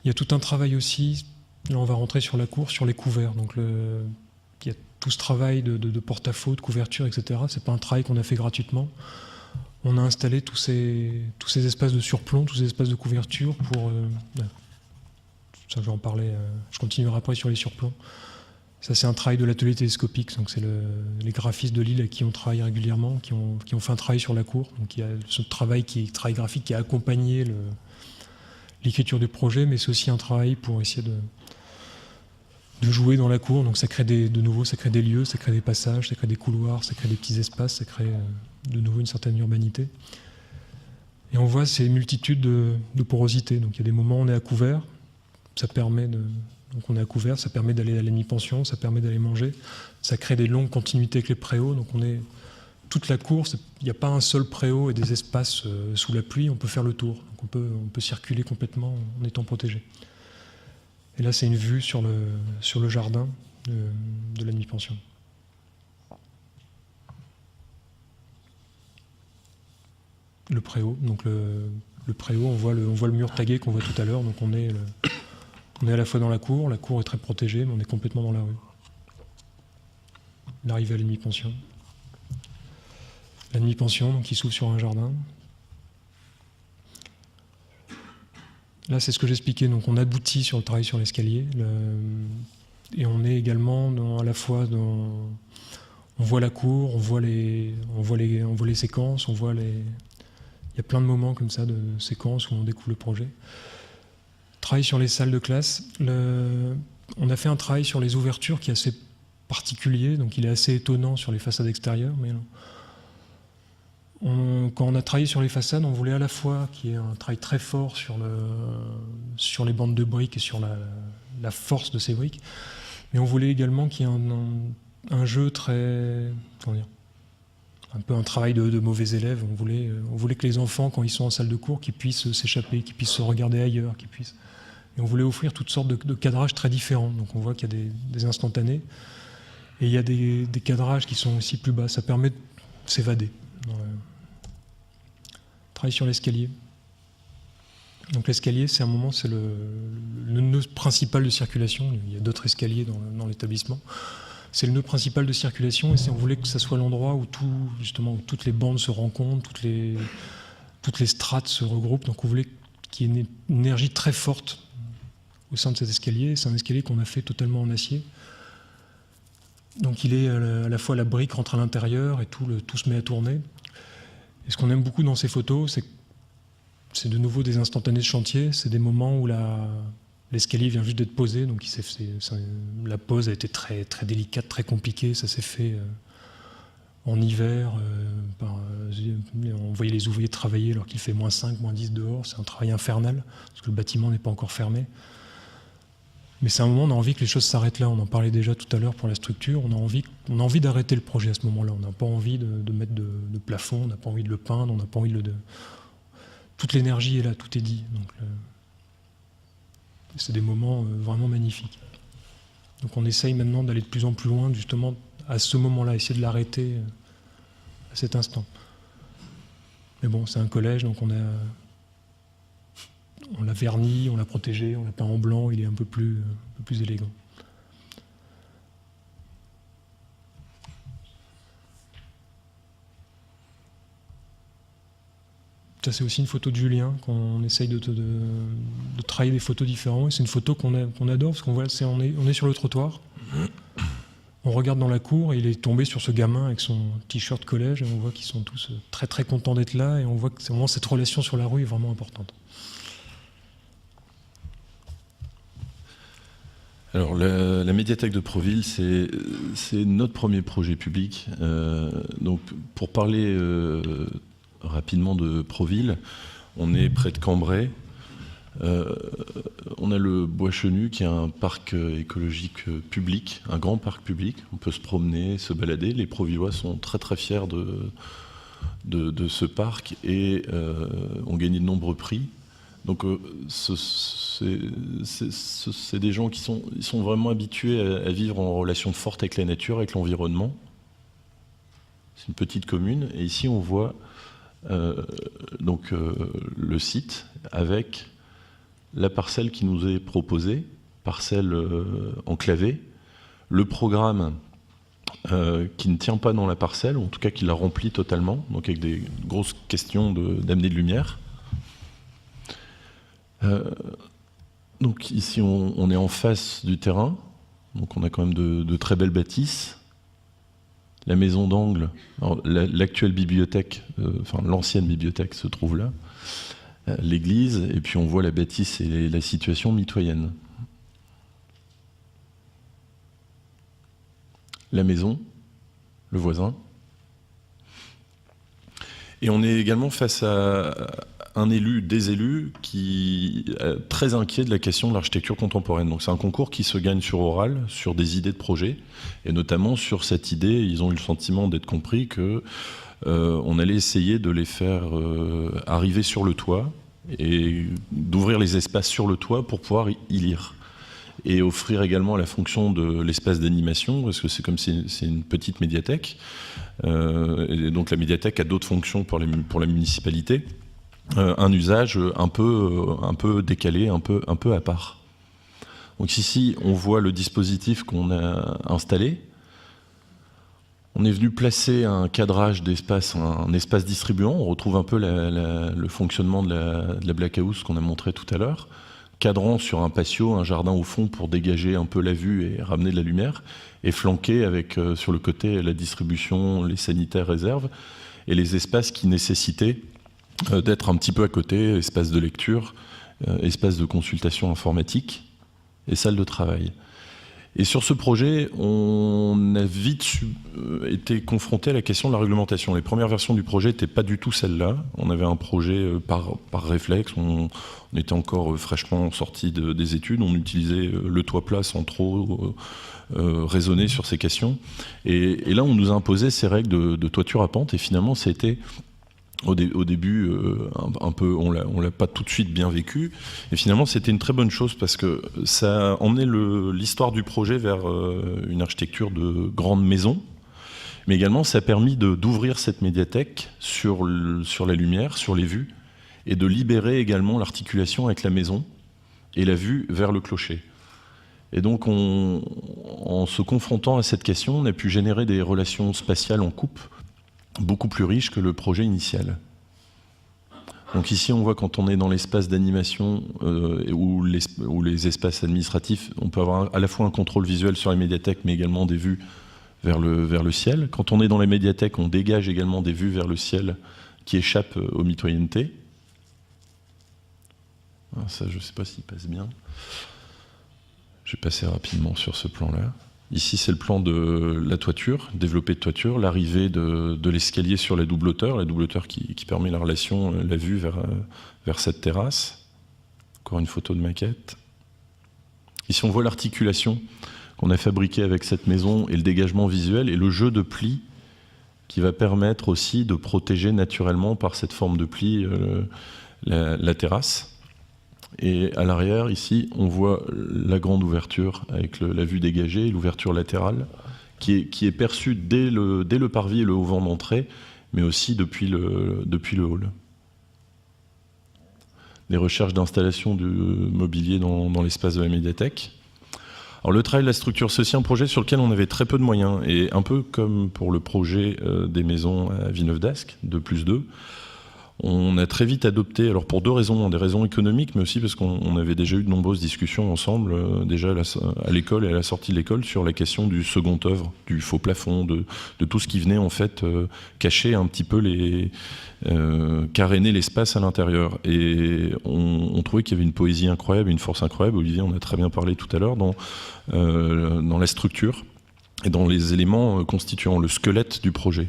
Il y a tout un travail aussi, là on va rentrer sur la cour, sur les couverts. Donc il y a tout ce travail de porte-à-faux, de couverture, etc. C'est pas un travail qu'on a fait gratuitement. On a installé tous ces espaces de surplomb, tous ces espaces de couverture pour... ça, je vais en parler, je continuerai après sur les surplombs. Ça, c'est un travail de l'atelier télescopique, donc c'est les graphistes de Lille avec qui on travaille régulièrement, qui ont fait un travail sur la cour. Donc il y a ce travail graphique qui a accompagné l'écriture du projet, mais c'est aussi un travail pour essayer de jouer dans la cour. Donc ça crée de nouveau, ça crée des lieux, ça crée des passages, ça crée des couloirs, ça crée des petits espaces, ça crée de nouveau une certaine urbanité. Et on voit ces multitudes de porosités. Donc il y a des moments où on est à couvert, ça permet donc on est à couvert, ça permet d'aller à la mi-pension, ça permet d'aller manger, ça crée des longues continuités avec les préaux, donc on est toute la cour, il n'y a pas un seul préau et des espaces sous la pluie, on peut faire le tour, donc on peut circuler complètement en étant protégé. Et là c'est une vue sur le jardin de la mi-pension. Le préau, donc le préau, on voit le mur tagué qu'on voit tout à l'heure, donc on est à la fois dans la cour est très protégée, mais on est complètement dans la rue. L'arrivée à la demi-pension. La demi-pension, donc, qui s'ouvre sur un jardin. Là, c'est ce que j'expliquais, donc on aboutit sur le travail sur l'escalier, et on est également à la fois on voit la cour, on voit les séquences, il y a plein de moments comme ça, de séquences où on découvre le projet. Travail sur les salles de classe. On a fait un travail sur les ouvertures qui est assez particulier, donc il est assez étonnant sur les façades extérieures. Mais quand on a travaillé sur les façades, on voulait à la fois qu'il y ait un travail très fort sur les bandes de briques et sur la force de ces briques, mais on voulait également qu'il y ait un jeu très... Comment dire, un peu un travail de mauvais élèves. On voulait que les enfants, quand ils sont en salle de cours, qu'ils puissent s'échapper, qu'ils puissent se regarder ailleurs, Et on voulait offrir toutes sortes de cadrages très différents. Donc on voit qu'il y a des instantanés. Et il y a des cadrages qui sont aussi plus bas. Ça permet de s'évader. Travail sur l'escalier. Donc l'escalier, c'est le nœud principal de circulation. Il y a d'autres escaliers dans l'établissement. C'est le nœud principal de circulation et on voulait que ça soit l'endroit où toutes les bandes se rencontrent, toutes les strates se regroupent. Donc on voulait qu'il y ait une énergie très forte au sein de cet escalier. C'est un escalier qu'on a fait totalement en acier. Donc il est à la fois la brique rentre à l'intérieur et tout se met à tourner. Et ce qu'on aime beaucoup dans ces photos, c'est de nouveau des instantanés de chantier. C'est des moments où l'escalier vient juste d'être posé, donc la pose a été très, très délicate, très compliquée. Ça s'est fait en hiver. On voyait les ouvriers travailler alors qu'il fait -5, -10 dehors. C'est un travail infernal, parce que le bâtiment n'est pas encore fermé. Mais c'est un moment où on a envie que les choses s'arrêtent là. On en parlait déjà tout à l'heure pour la structure. On a envie d'arrêter le projet à ce moment-là. On n'a pas envie de mettre de plafond, on n'a pas envie de le peindre, on n'a pas envie de... Toute l'énergie est là, tout est dit. Donc, c'est des moments vraiment magnifiques. Donc on essaye maintenant d'aller de plus en plus loin, justement, à ce moment-là, essayer de l'arrêter à cet instant. Mais bon, c'est un collège, donc on l'a verni, on l'a protégé, on l'a peint en blanc, il est un peu plus élégant. Ça, c'est aussi une photo de Julien, qu'on essaye de travailler des photos différentes. C'est une photo qu'on adore, parce qu'on voit, on est sur le trottoir, on regarde dans la cour, et il est tombé sur ce gamin avec son t-shirt collège, et on voit qu'ils sont tous très très contents d'être là, et on voit que vraiment cette relation sur la rue est vraiment importante. Alors, la médiathèque de Proville, c'est notre premier projet public. Donc, pour parler rapidement de Proville, on est près de Cambrai. On a le Bois Chenu, qui est un parc écologique public, un grand parc public. On peut se promener, se balader. Les Provillois sont très très fiers de ce parc et ont gagné de nombreux prix. Donc c'est des gens qui sont vraiment habitués à vivre en relation forte avec la nature, avec l'environnement. C'est une petite commune, et ici on voit le site avec la parcelle qui nous est proposée, parcelle enclavée, le programme qui ne tient pas dans la parcelle, ou en tout cas qui la remplit totalement, donc avec des grosses questions d'amener de lumière. Donc ici on est en face du terrain, donc on a quand même de très belles bâtisses. La maison d'angle, l'actuelle bibliothèque, enfin l'ancienne bibliothèque se trouve là, l'église, et puis on voit la bâtisse et la situation mitoyenne. La maison, le voisin. Et on est également face à des élus qui est très inquiets de la question de l'architecture contemporaine. Donc c'est un concours qui se gagne sur oral, sur des idées de projet, et notamment sur cette idée, ils ont eu le sentiment d'être compris que on allait essayer de les faire arriver sur le toit et d'ouvrir les espaces sur le toit pour pouvoir y lire. Et offrir également la fonction de l'espace d'animation, parce que c'est une petite médiathèque, et donc la médiathèque a d'autres fonctions pour la municipalité. Un usage un peu décalé, un peu à part. Donc ici, on voit le dispositif qu'on a installé. On est venu placer un cadrage d'espace, un espace distribuant. On retrouve un peu le fonctionnement de la Black House qu'on a montré tout à l'heure. Cadrant sur un patio, un jardin au fond pour dégager un peu la vue et ramener de la lumière. Et flanqué avec sur le côté la distribution, les sanitaires réserves et les espaces qui nécessitaient d'être un petit peu à côté, espace de lecture, espace de consultation informatique et salle de travail. Et sur ce projet, on a vite été confronté à la question de la réglementation. Les premières versions du projet n'étaient pas du tout celles-là. On avait un projet par réflexe, on était encore fraîchement sorti des études, on utilisait le toit plat sans trop raisonner sur ces questions. Et là, on nous a imposé ces règles de toiture à pente, et finalement, c'était... Au début, un peu, on l'a pas tout de suite bien vécu. Et finalement, c'était une très bonne chose parce que ça a emmené l'histoire du projet vers une architecture de grande maison. Mais également, ça a permis d'ouvrir cette médiathèque sur la lumière, sur les vues, et de libérer également l'articulation avec la maison et la vue vers le clocher. Et donc, en se confrontant à cette question, on a pu générer des relations spatiales en coupe beaucoup plus riche que le projet initial. Donc ici, on voit quand on est dans l'espace d'animation ou les espaces administratifs, on peut avoir à la fois un contrôle visuel sur la médiathèque, mais également des vues vers le ciel. Quand on est dans les médiathèques, on dégage également des vues vers le ciel qui échappent aux mitoyennetés. Alors ça, je ne sais pas s'il passe bien. vais passer rapidement sur ce plan-là. Ici, c'est le plan de la toiture, développé de toiture, l'arrivée de l'escalier sur la double hauteur qui permet la relation, la vue vers cette terrasse. Encore une photo de maquette. Ici, on voit l'articulation qu'on a fabriquée avec cette maison et le dégagement visuel et le jeu de plis qui va permettre aussi de protéger naturellement par cette forme de pli la terrasse. Et à l'arrière, ici, on voit la grande ouverture avec la vue dégagée, l'ouverture latérale, qui est perçue dès le parvis et le haut-vent d'entrée, mais aussi depuis le hall. Les recherches d'installation du mobilier dans l'espace de la médiathèque. Alors, le travail de la structure, c'est aussi un projet sur lequel on avait très peu de moyens, et un peu comme pour le projet des maisons à Villeneuve-d'Ascq, 2+2, on a très vite adopté, alors pour deux raisons, des raisons économiques, mais aussi parce qu'on avait déjà eu de nombreuses discussions ensemble, déjà à l'école et à la sortie de l'école, sur la question du second œuvre, du faux plafond, de tout ce qui venait en fait cacher un petit peu caréner l'espace à l'intérieur. Et on trouvait qu'il y avait une poésie incroyable, une force incroyable. Olivier, on a très bien parlé tout à l'heure, dans la structure et dans les éléments constituant le squelette du projet.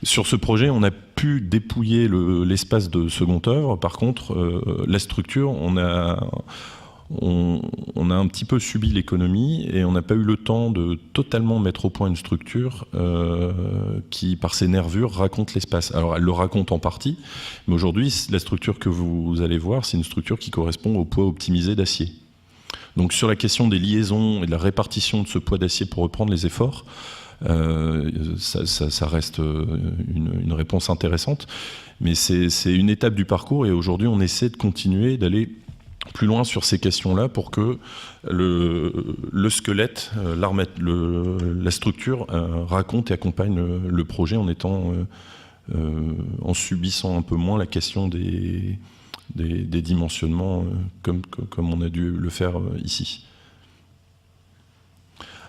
Sur ce projet, on a pu dépouiller l'espace de second œuvre. Par contre, la structure, on a un petit peu subi l'économie et on n'a pas eu le temps de totalement mettre au point une structure qui, par ses nervures, raconte l'espace. Alors, elle le raconte en partie, mais aujourd'hui, la structure que vous allez voir, c'est une structure qui correspond au poids optimisé d'acier. Donc, sur la question des liaisons et de la répartition de ce poids d'acier pour reprendre les efforts, ça reste une réponse intéressante, mais c'est une étape du parcours et aujourd'hui on essaie de continuer d'aller plus loin sur ces questions-là pour que le squelette, la structure raconte et accompagne le projet en subissant un peu moins la question des dimensionnements comme on a dû le faire ici.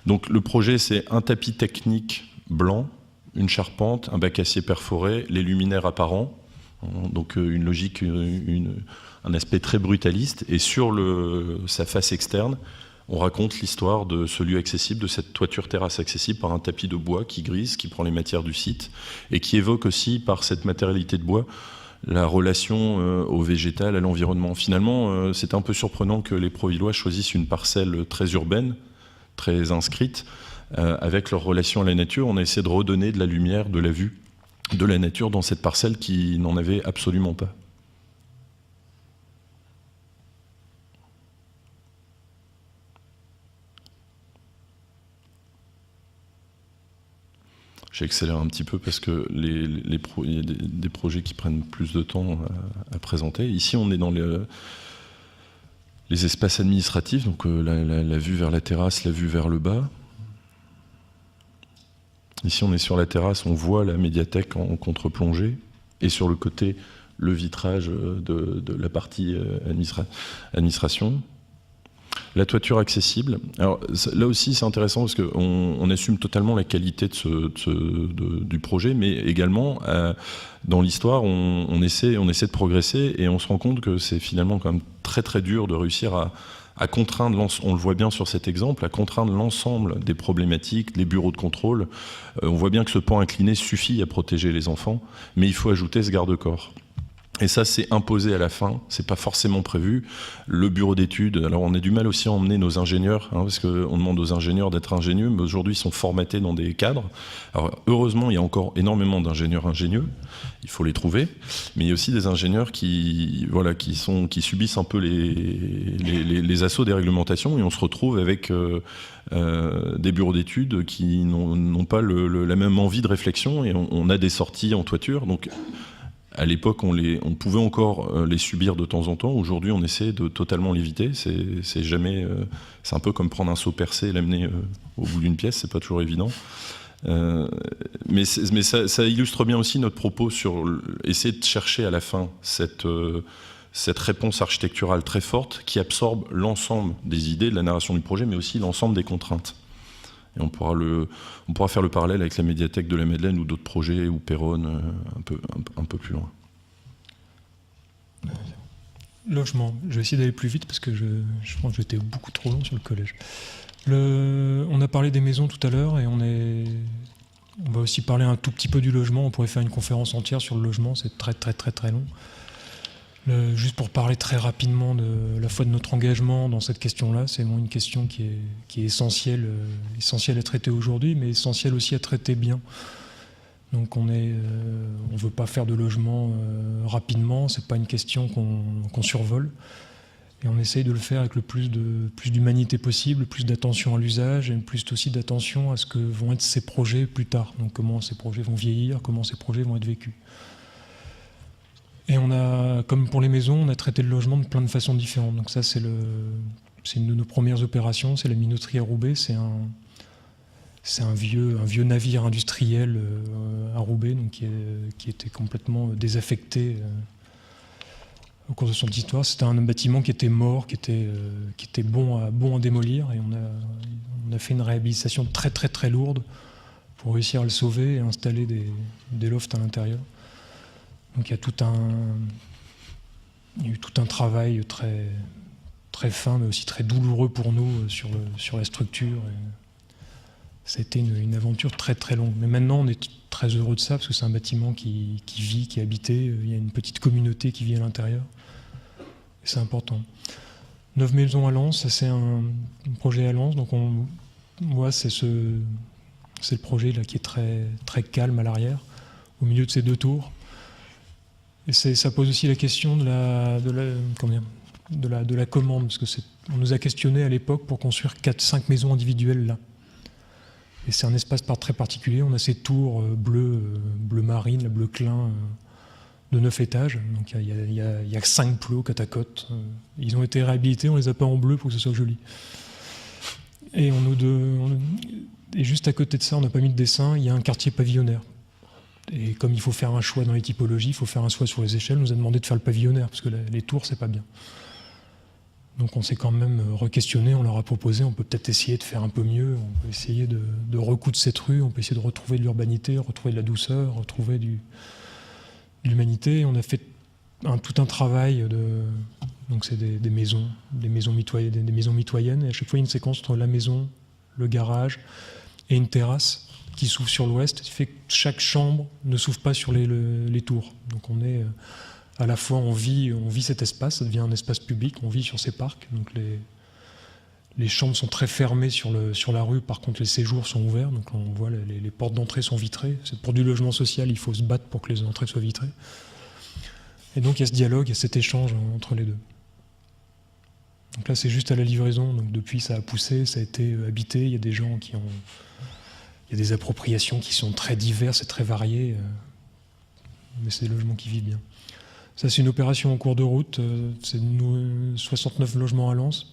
Donc le projet, c'est un tapis technique blanc, une charpente, un bac acier perforé, les luminaires apparents, donc une logique, un aspect très brutaliste. Et sur sa face externe, on raconte l'histoire de ce lieu accessible, de cette toiture terrasse accessible par un tapis de bois qui grise, qui prend les matières du site, et qui évoque aussi, par cette matérialité de bois, la relation au végétal, à l'environnement. Finalement, c'est un peu surprenant que les Provillois choisissent une parcelle très urbaine, très inscrites, avec leur relation à la nature. On a essayé de redonner de la lumière, de la vue, de la nature dans cette parcelle qui n'en avait absolument pas. J'accélère un petit peu parce que il y a des projets qui prennent plus de temps à présenter. Ici, on est dans les espaces administratifs, donc la vue vers la terrasse, la vue vers le bas. Ici, on est sur la terrasse, on voit la médiathèque en contre-plongée, et sur le côté, le vitrage de la partie administration. La toiture accessible. Alors là aussi, c'est intéressant parce qu'on assume totalement la qualité du projet, mais également, dans l'histoire, on essaie de progresser et on se rend compte que c'est finalement quand même très très dur de réussir à contraindre, on le voit bien sur cet exemple, à contraindre l'ensemble des problématiques, les bureaux de contrôle. On voit bien que ce pan incliné suffit à protéger les enfants, mais il faut ajouter ce garde-corps. Et ça, c'est imposé à la fin, c'est pas forcément prévu. Le bureau d'études, alors on a du mal aussi à emmener nos ingénieurs, parce qu'on demande aux ingénieurs d'être ingénieux, mais aujourd'hui ils sont formatés dans des cadres. Alors heureusement, il y a encore énormément d'ingénieurs ingénieux, il faut les trouver, mais il y a aussi des ingénieurs qui subissent un peu les assauts des réglementations, et on se retrouve avec des bureaux d'études qui n'ont pas la même envie de réflexion, et on a des sorties en toiture, donc à l'époque, on pouvait encore les subir de temps en temps. Aujourd'hui, on essaie de totalement l'éviter. C'est un peu comme prendre un seau percé et l'amener au bout d'une pièce. C'est pas toujours évident. Mais ça illustre bien aussi notre propos sur essayer de chercher à la fin cette réponse architecturale très forte qui absorbe l'ensemble des idées de la narration du projet, mais aussi l'ensemble des contraintes. Et on pourra faire le parallèle avec la médiathèque de la Madeleine ou d'autres projets, ou Péronne, un peu plus loin. Logement. Je vais essayer d'aller plus vite parce que je pense que j'étais beaucoup trop long sur le collège. On a parlé des maisons tout à l'heure et on va aussi parler un tout petit peu du logement. On pourrait faire une conférence entière sur le logement, c'est très très très très long. Juste pour parler très rapidement de la fois de notre engagement dans cette question-là, c'est une question qui est essentielle à traiter aujourd'hui, mais essentielle aussi à traiter bien. Donc on veut pas faire de logement rapidement, c'est pas une question qu'on survole. Et on essaye de le faire avec le plus d'humanité possible, plus d'attention à l'usage et plus aussi d'attention à ce que vont être ces projets plus tard. Donc comment ces projets vont vieillir, comment ces projets vont être vécus. Et comme pour les maisons, on a traité le logement de plein de façons différentes. Donc ça, c'est une de nos premières opérations, c'est la minoterie à Roubaix. C'est un vieux navire industriel à Roubaix, donc qui était complètement désaffecté au cours de son histoire. C'était un bâtiment qui était mort, qui était bon à démolir, et on a fait une réhabilitation très très très lourde pour réussir à le sauver et installer des lofts à l'intérieur. Donc il y a eu tout un travail très, très fin, mais aussi très douloureux pour nous sur la structure. Ça a été une aventure très très longue. Mais maintenant, on est très heureux de ça, parce que c'est un bâtiment qui vit, qui est habité. Il y a une petite communauté qui vit à l'intérieur. Et c'est important. 9 maisons à Lens, ça c'est un projet à Lens. Donc on voit, c'est le projet là, qui est très, très calme à l'arrière, au milieu de ces 2 tours. Et ça pose aussi la question de la commande, parce que on nous a questionné à l'époque pour construire 4-5 maisons individuelles là. Et c'est un espace très particulier. On a ces tours bleu marine, bleu clin, de 9 étages. Donc il y a 5 plots côte à côte. Ils ont été réhabilités, on les a peints en bleu pour que ce soit joli. Et juste à côté de ça, on n'a pas mis de dessin, il y a un quartier pavillonnaire. Et comme il faut faire un choix dans les typologies, il faut faire un choix sur les échelles, on nous a demandé de faire le pavillonnaire, parce que les tours, c'est pas bien. Donc on s'est quand même re-questionné, on leur a proposé, on peut peut-être essayer de faire un peu mieux, on peut essayer de recoudre cette rue, on peut essayer de retrouver de l'urbanité, retrouver de la douceur, retrouver de l'humanité. On a fait tout un travail donc c'est des maisons mitoyennes, et à chaque fois il y a une séquence entre la maison, le garage et une terrasse qui s'ouvre sur l'ouest, qui fait que chaque chambre ne s'ouvre pas sur les tours. Donc on est à la fois, on vit cet espace, ça devient un espace public, on vit sur ces parcs. Donc les chambres sont très fermées sur la rue, par contre les séjours sont ouverts, donc on voit les portes d'entrée sont vitrées. Pour du logement social, il faut se battre pour que les entrées soient vitrées. Et donc il y a ce dialogue, il y a cet échange entre les deux. Donc là c'est juste à la livraison, donc depuis ça a poussé, ça a été habité, il y a des gens il y a des appropriations qui sont très diverses et très variées, mais c'est des logements qui vivent bien. Ça, c'est une opération en cours de route. C'est 69 logements à Lens.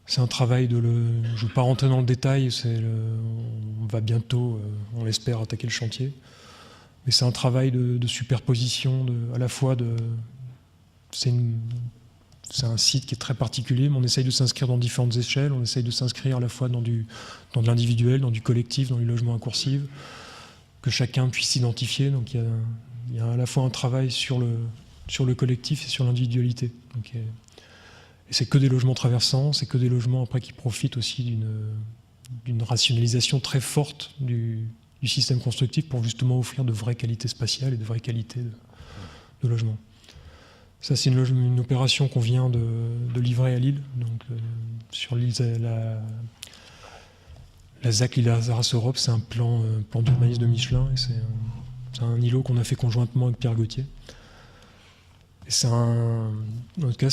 C'est un travail je ne veux pas rentrer dans le détail. On va bientôt, on l'espère, attaquer le chantier. Mais c'est un travail de superposition, à la fois c'est un site qui est très particulier, mais on essaye de s'inscrire dans différentes échelles. On essaye de s'inscrire à la fois dans de l'individuel, dans du collectif, dans du logement incursif, que chacun puisse s'identifier. Donc il y a à la fois un travail sur le collectif et sur l'individualité. Et c'est que des logements traversants, c'est que des logements après qui profitent aussi d'une rationalisation très forte du système constructif pour justement offrir de vraies qualités spatiales et de vraies qualités de logement. Ça, c'est une opération qu'on vient de livrer à Lille, donc sur l'île la ZAC Lille Arras-Europe, c'est un plan d'urbanisme de Michelin, et c'est un îlot qu'on a fait conjointement avec Pierre Gauthier. Et en tout cas,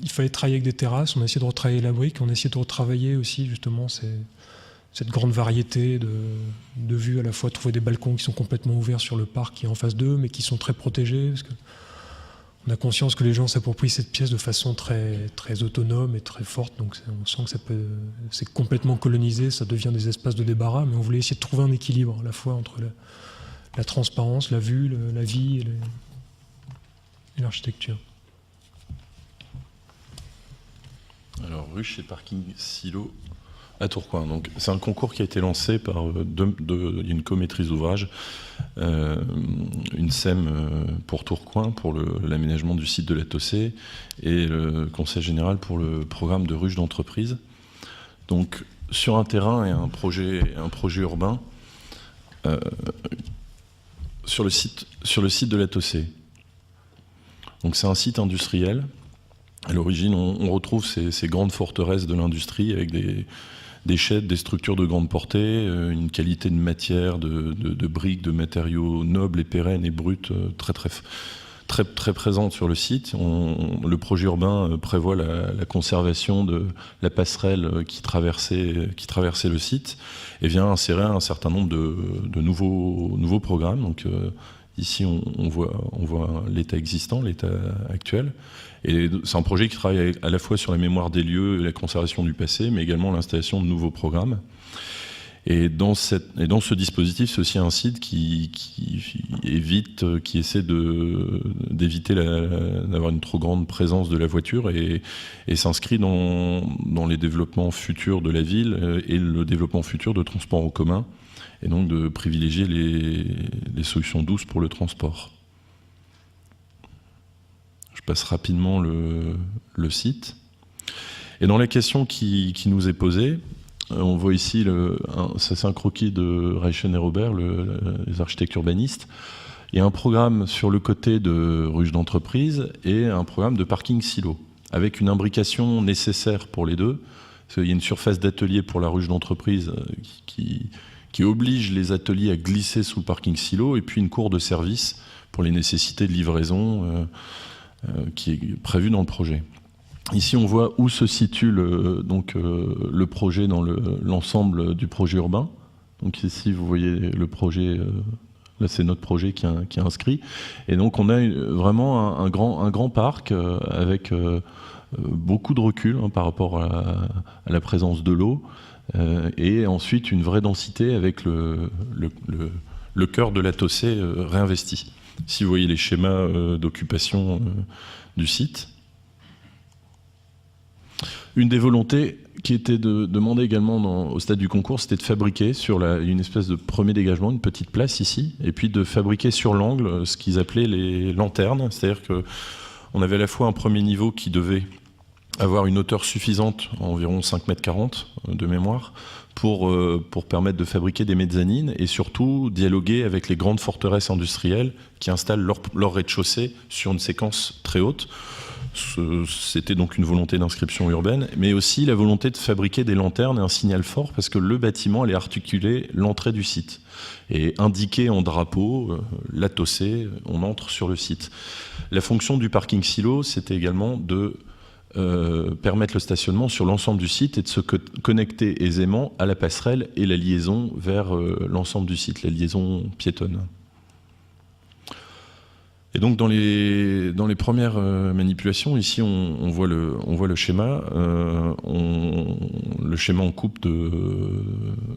il fallait travailler avec des terrasses, on a essayé de retravailler la brique, on a essayé de retravailler aussi justement cette grande variété de vues, à la fois trouver des balcons qui sont complètement ouverts sur le parc qui est en face d'eux, mais qui sont très protégés, parce que on a conscience que les gens s'approprient cette pièce de façon très, très autonome et très forte, donc on sent que c'est complètement colonisé, ça devient des espaces de débarras, mais on voulait essayer de trouver un équilibre, à la fois entre la transparence, la vue, la vie et l'architecture. Alors, ruche et parking silo À Tourcoing. Donc, c'est un concours qui a été lancé par une co-maîtrise d'ouvrage, une SEM pour Tourcoing, pour l'aménagement du site de la Tossé, et le Conseil général pour le programme de ruche d'entreprise. Donc, sur un terrain et un projet urbain, sur le site de la Tossé. Donc, c'est un site industriel. À l'origine, on retrouve ces grandes forteresses de l'industrie avec des sheds, des structures de grande portée, une qualité de matière, de briques, de matériaux nobles et pérennes et bruts très présente sur le site. Le projet urbain prévoit la conservation de la passerelle qui traversait le site et vient insérer un certain nombre de nouveaux programmes. Donc, ici, on voit l'état existant, l'état actuel. Et c'est un projet qui travaille à la fois sur la mémoire des lieux et la conservation du passé, mais également l'installation de nouveaux programmes. Et dans ce dispositif, c'est aussi un site qui essaie d'éviter d'avoir une trop grande présence de la voiture et s'inscrit dans les développements futurs de la ville et le développement futur de transports en commun, et donc de privilégier les solutions douces pour le transport. Je passe rapidement le site. Et dans la question qui nous est posée, on voit ici, ça c'est un croquis de Reichen et Robert, les architectes urbanistes. Il y a un programme sur le côté de ruche d'entreprise et un programme de parking silo, avec une imbrication nécessaire pour les deux. Il y a une surface d'atelier pour la ruche d'entreprise qui oblige les ateliers à glisser sous le parking silo, et puis une cour de service pour les nécessités de livraison qui est prévue dans le projet. Ici, on voit où se situe le projet dans l'ensemble du projet urbain. Donc ici, vous voyez le projet, là c'est notre projet qui est inscrit. Et donc on a vraiment un grand parc avec beaucoup de recul par rapport à la présence de l'eau. Et ensuite une vraie densité avec le cœur de la Tossé réinvesti. Si vous voyez les schémas d'occupation du site. Une des volontés qui était demandée également au stade du concours, c'était de fabriquer sur une espèce de premier dégagement, une petite place ici, et puis de fabriquer sur l'angle ce qu'ils appelaient les lanternes. C'est-à-dire qu'on avait à la fois un premier niveau qui devait avoir une hauteur suffisante, environ 5,40 m de mémoire, pour permettre de fabriquer des mezzanines et surtout dialoguer avec les grandes forteresses industrielles qui installent leur rez-de-chaussée sur une séquence très haute. C'était donc une volonté d'inscription urbaine, mais aussi la volonté de fabriquer des lanternes et un signal fort, parce que le bâtiment allait articuler l'entrée du site et indiquer en drapeau la Tossé, on entre sur le site. La fonction du parking silo, c'était également de permettre le stationnement sur l'ensemble du site et de se connecter aisément à la passerelle et la liaison vers l'ensemble du site, la liaison piétonne. Et donc dans les premières manipulations, ici on voit le schéma. Le schéma en coupe de.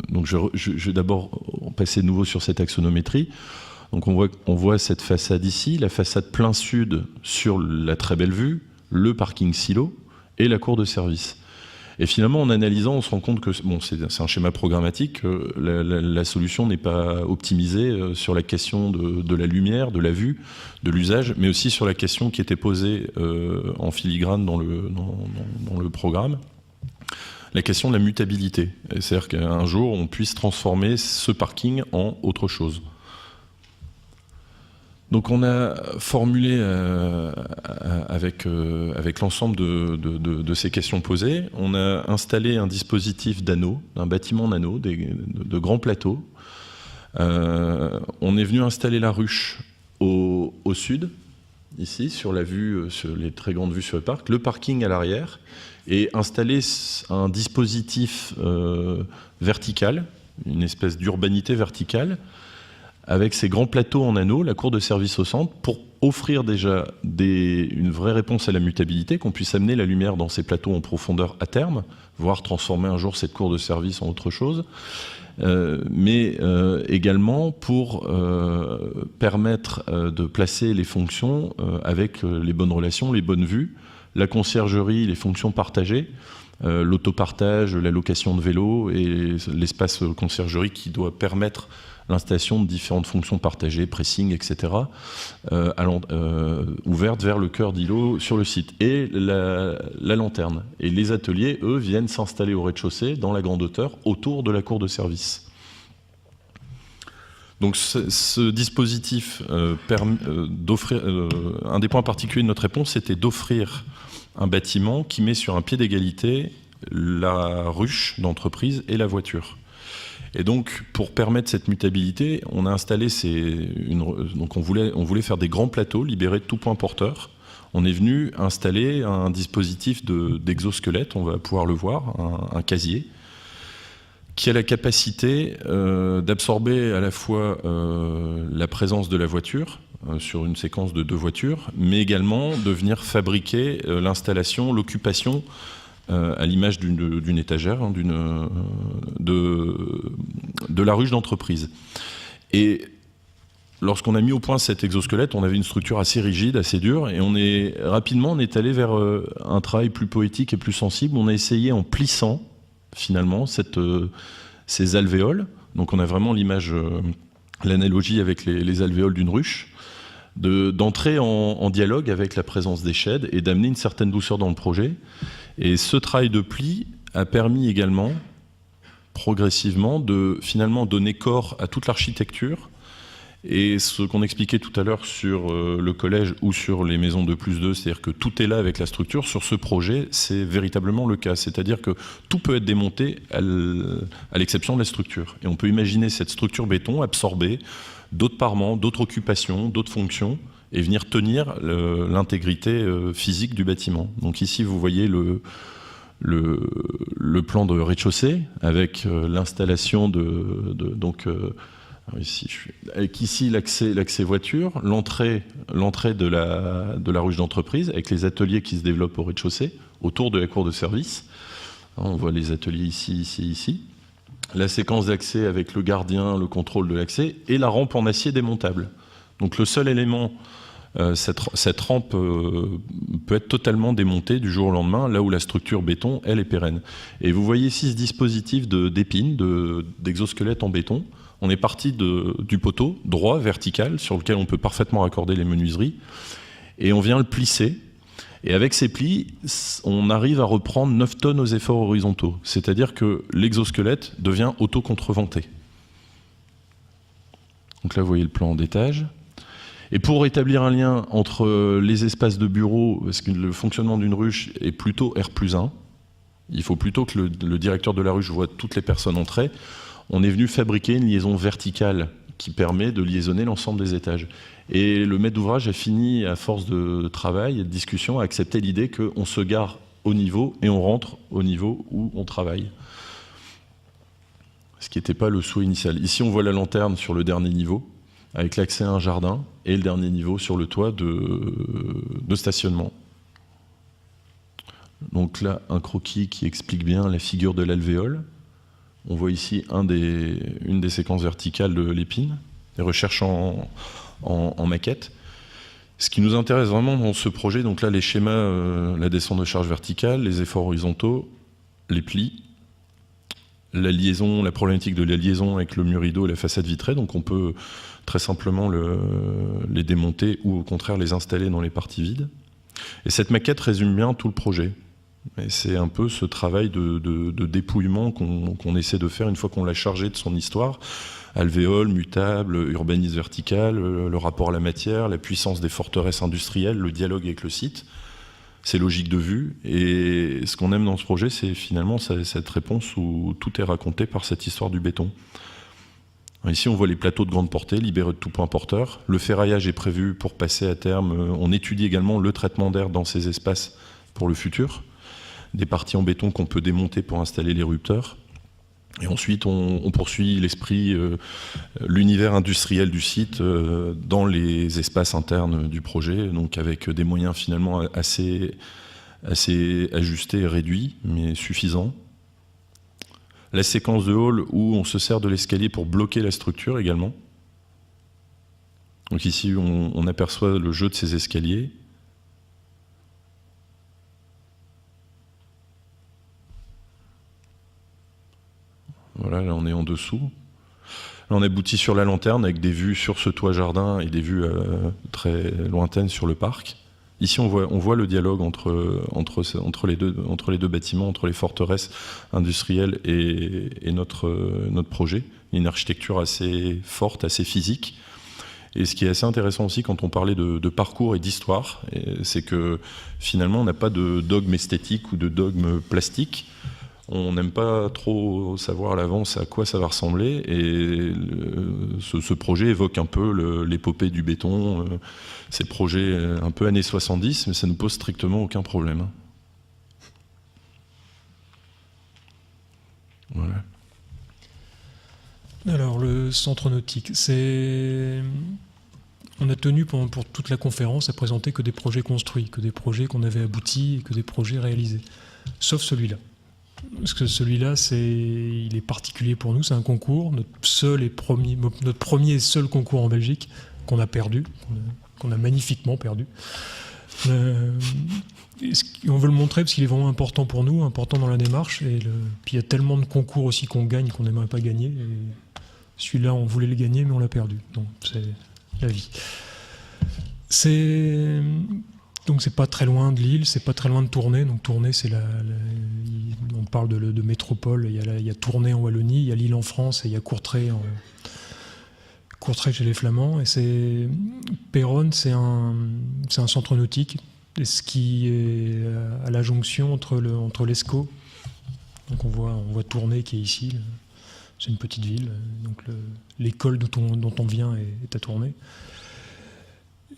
Donc je vais d'abord passer de nouveau sur cette axonométrie. Donc on voit cette façade ici, la façade plein sud sur la très belle vue, le parking silo et la cour de service. Et finalement, en analysant, on se rend compte que c'est un schéma programmatique, la solution n'est pas optimisée sur la question de la lumière, de la vue, de l'usage, mais aussi sur la question qui était posée en filigrane dans le programme, la question de la mutabilité. C'est-à-dire qu'un jour, on puisse transformer ce parking en autre chose. Donc on a formulé avec l'ensemble de ces questions posées, on a installé un dispositif d'anneaux, un bâtiment d'anneaux, de grands plateaux. On est venu installer la ruche au sud, ici, sur la vue, sur les très grandes vues sur le parc, le parking à l'arrière, et installer un dispositif vertical, une espèce d'urbanité verticale, avec ces grands plateaux en anneaux, la cour de service au centre, pour offrir déjà une vraie réponse à la mutabilité, qu'on puisse amener la lumière dans ces plateaux en profondeur à terme, voire transformer un jour cette cour de service en autre chose, mais également pour permettre de placer les fonctions avec les bonnes relations, les bonnes vues, la conciergerie, les fonctions partagées, l'autopartage, la location de vélos et l'espace conciergerie qui doit permettre l'installation de différentes fonctions partagées, pressing, etc., ouvertes vers le cœur d'îlot sur le site. Et la lanterne. Et les ateliers, eux, viennent s'installer au rez-de-chaussée, dans la grande hauteur, autour de la cour de service. Donc ce dispositif d'offrir, un des points particuliers de notre réponse, c'était d'offrir un bâtiment qui met sur un pied d'égalité la ruche d'entreprise et la voiture. Et donc, pour permettre cette mutabilité, on a installé donc on voulait faire des grands plateaux libérés de tout point porteur. On est venu installer un dispositif d'exosquelette, on va pouvoir le voir, un casier, qui a la capacité d'absorber à la fois la présence de la voiture sur une séquence de 2 voitures, mais également de venir fabriquer l'installation, l'occupation à l'image d'une étagère, hein, de la ruche d'entreprise. Et lorsqu'on a mis au point cet exosquelette, on avait une structure assez rigide, assez dure, et rapidement on est allé vers un travail plus poétique et plus sensible. On a essayé en plissant finalement ces alvéoles. Donc on a vraiment l'image, l'analogie avec les alvéoles d'une ruche, d'entrer en dialogue avec la présence des sheds et d'amener une certaine douceur dans le projet. Et ce travail de pli a permis également, progressivement, de finalement donner corps à toute l'architecture. Et ce qu'on expliquait tout à l'heure sur le collège ou sur les maisons de +2, c'est-à-dire que tout est là avec la structure, sur ce projet, c'est véritablement le cas. C'est-à-dire que tout peut être démonté à l'exception de la structure. Et on peut imaginer cette structure béton absorber d'autres parements, d'autres occupations, d'autres fonctions, et venir tenir l'intégrité physique du bâtiment. Donc ici, vous voyez le plan de rez-de-chaussée avec l'installation avec ici l'accès voiture, l'entrée de la ruche d'entreprise, avec les ateliers qui se développent au rez-de-chaussée, autour de la cour de service. On voit les ateliers ici. La séquence d'accès avec le gardien, le contrôle de l'accès, et la rampe en acier démontable. Donc le seul élément, cette rampe peut être totalement démontée du jour au lendemain, là où la structure béton, elle, est pérenne. Et vous voyez ici ce dispositif d'épines, d'exosquelette en béton. On est parti du poteau droit, vertical, sur lequel on peut parfaitement raccorder les menuiseries, et on vient le plisser. Et avec ces plis, on arrive à reprendre 9 tonnes aux efforts horizontaux. C'est-à-dire que l'exosquelette devient auto-contreventé. Donc là, vous voyez le plan d'étage. Et pour établir un lien entre les espaces de bureau, parce que le fonctionnement d'une ruche est plutôt R+1, il faut plutôt que le directeur de la ruche voit toutes les personnes entrer, on est venu fabriquer une liaison verticale qui permet de liaisonner l'ensemble des étages. Et le maître d'ouvrage a fini, à force de travail et de discussion, à accepter l'idée qu'on se gare au niveau et on rentre au niveau où on travaille. Ce qui n'était pas le souhait initial. Ici, on voit la lanterne sur le dernier niveau, avec l'accès à un jardin, et le dernier niveau sur le toit de stationnement. Donc là, un croquis qui explique bien la figure de l'alvéole. On voit ici une des séquences verticales de l'épine, des recherches en maquette. Ce qui nous intéresse vraiment dans ce projet, donc là les schémas, la descente de charge verticale, les efforts horizontaux, les plis, la problématique de la liaison avec le mur rideau et la façade vitrée, donc on peut très simplement les démonter ou au contraire les installer dans les parties vides. Et cette maquette résume bien tout le projet. Et c'est un peu ce travail de dépouillement qu'on essaie de faire une fois qu'on l'a chargé de son histoire. Alvéole, mutable, urbanisme vertical, le rapport à la matière, la puissance des forteresses industrielles, le dialogue avec le site, ces logiques de vue. Et ce qu'on aime dans ce projet, c'est finalement cette réponse où tout est raconté par cette histoire du béton. Ici, on voit les plateaux de grande portée, libérés de tout point porteur. Le ferraillage est prévu pour passer à terme. On étudie également le traitement d'air dans ces espaces pour le futur. Des parties en béton qu'on peut démonter pour installer les rupteurs. Et ensuite, on poursuit l'univers industriel du site dans les espaces internes du projet, donc avec des moyens finalement assez ajustés et réduits, mais suffisants. La séquence de hall où on se sert de l'escalier pour bloquer la structure également. Donc ici, on aperçoit le jeu de ces escaliers. Voilà, là on est en dessous. Là on aboutit sur la lanterne avec des vues sur ce toit jardin et des vues très lointaines sur le parc. Ici on voit le dialogue entre les deux bâtiments, entre les forteresses industrielles et notre projet. Une architecture assez forte, assez physique. Et ce qui est assez intéressant aussi quand on parlait de parcours et d'histoire, c'est que finalement on n'a pas de dogme esthétique ou de dogme plastique. On n'aime pas trop savoir à l'avance à quoi ça va ressembler, et ce projet évoque un peu l'épopée du béton, ces projets un peu années 70, mais ça ne pose strictement aucun problème. Voilà. Alors, le centre nautique, on a tenu pour toute la conférence à présenter que des projets construits, que des projets qu'on avait aboutis et que des projets réalisés, sauf celui-là. Parce que celui-là, il est particulier pour nous, c'est un concours, notre premier et seul concours en Belgique qu'on a perdu, qu'on a magnifiquement perdu. On veut le montrer parce qu'il est vraiment important pour nous, important dans la démarche, puis il y a tellement de concours aussi qu'on gagne qu'on n'aimerait pas gagner. Et celui-là, on voulait le gagner, mais on l'a perdu. Donc c'est la vie. Donc c'est pas très loin de Lille, c'est pas très loin de Tournai. Donc Tournai, c'est on parle de métropole. Il y a Tournai en Wallonie, il y a Lille en France et il y a Courtrai chez les Flamands. Et Péronne, c'est un centre nautique, et ce qui est à la jonction entre l'Escaut. Donc on voit Tournai qui est ici. C'est une petite ville. Donc l'école dont on vient est à Tournai.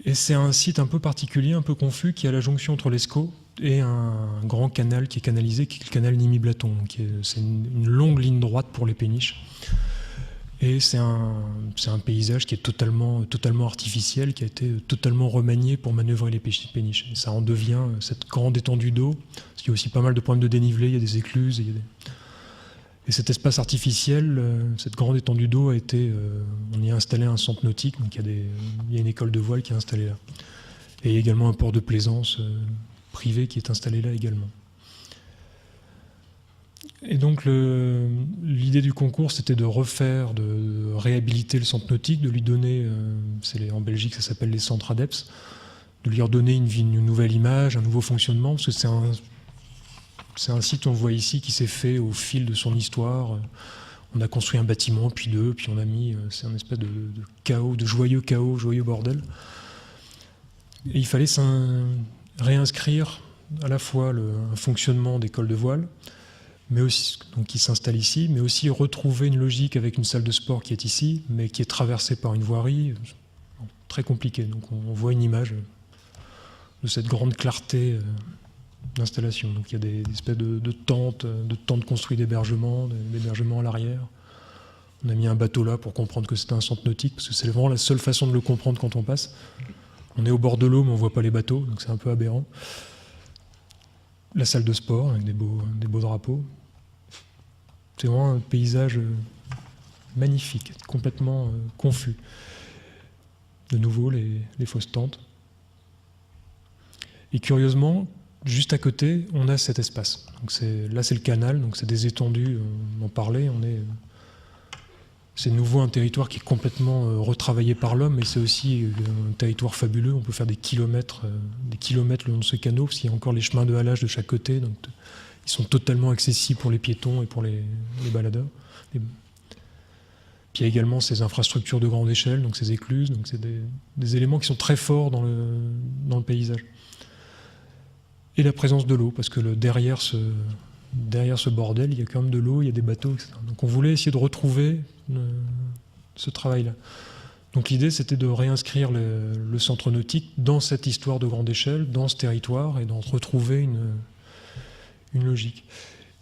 Et c'est un site un peu particulier, un peu confus, qui est à la jonction entre l'Escaut et un grand canal qui est canalisé, qui est le canal Nimy-Blaton. C'est une longue ligne droite pour les péniches. Et c'est un paysage qui est totalement artificiel, qui a été totalement remanié pour manœuvrer les péniches. Et ça en devient cette grande étendue d'eau, parce qu'il y a aussi pas mal de problèmes de dénivelé, il y a des écluses, et cet espace artificiel, cette grande étendue d'eau on y a installé un centre nautique, donc il y a une école de voile qui est installée là. Et également un port de plaisance privé qui est installé là également. Et donc l'idée du concours, c'était de réhabiliter le centre nautique, de lui donner, en Belgique ça s'appelle les centres ADEPS, de lui redonner une nouvelle image, un nouveau fonctionnement, parce que c'est un site, on le voit ici, qui s'est fait au fil de son histoire. On a construit un bâtiment, puis deux, puis on a mis... C'est un espèce de chaos, de joyeux chaos, joyeux bordel. Et il fallait réinscrire à la fois un fonctionnement d'école de voile, mais aussi, donc qui s'installe ici, mais aussi retrouver une logique avec une salle de sport qui est ici, mais qui est traversée par une voirie. Très compliqué. Donc on voit une image de cette grande clarté d'installation. Donc il y a des espèces de tentes construites d'hébergement à l'arrière. On a mis un bateau là pour comprendre que c'était un centre nautique, parce que c'est vraiment la seule façon de le comprendre quand on passe. On est au bord de l'eau, mais on ne voit pas les bateaux, donc c'est un peu aberrant. La salle de sport, avec des beaux drapeaux. C'est vraiment un paysage magnifique, complètement confus. De nouveau, les fausses tentes. Et curieusement, juste à côté, on a cet espace. Donc là, c'est le canal, donc c'est des étendues, on en parlait. C'est de nouveau un territoire qui est complètement retravaillé par l'homme, et c'est aussi un territoire fabuleux. On peut faire des kilomètres le long de ce canot, parce qu'il y a encore les chemins de halage de chaque côté. Donc ils sont totalement accessibles pour les piétons et pour les baladeurs. Puis il y a également ces infrastructures de grande échelle, donc ces écluses. Donc c'est des éléments qui sont très forts dans le paysage. Et la présence de l'eau, parce que derrière ce bordel, il y a quand même de l'eau, il y a des bateaux, etc. Donc on voulait essayer de retrouver ce travail-là. Donc l'idée, c'était de réinscrire le centre nautique dans cette histoire de grande échelle, dans ce territoire, et d'en retrouver une logique.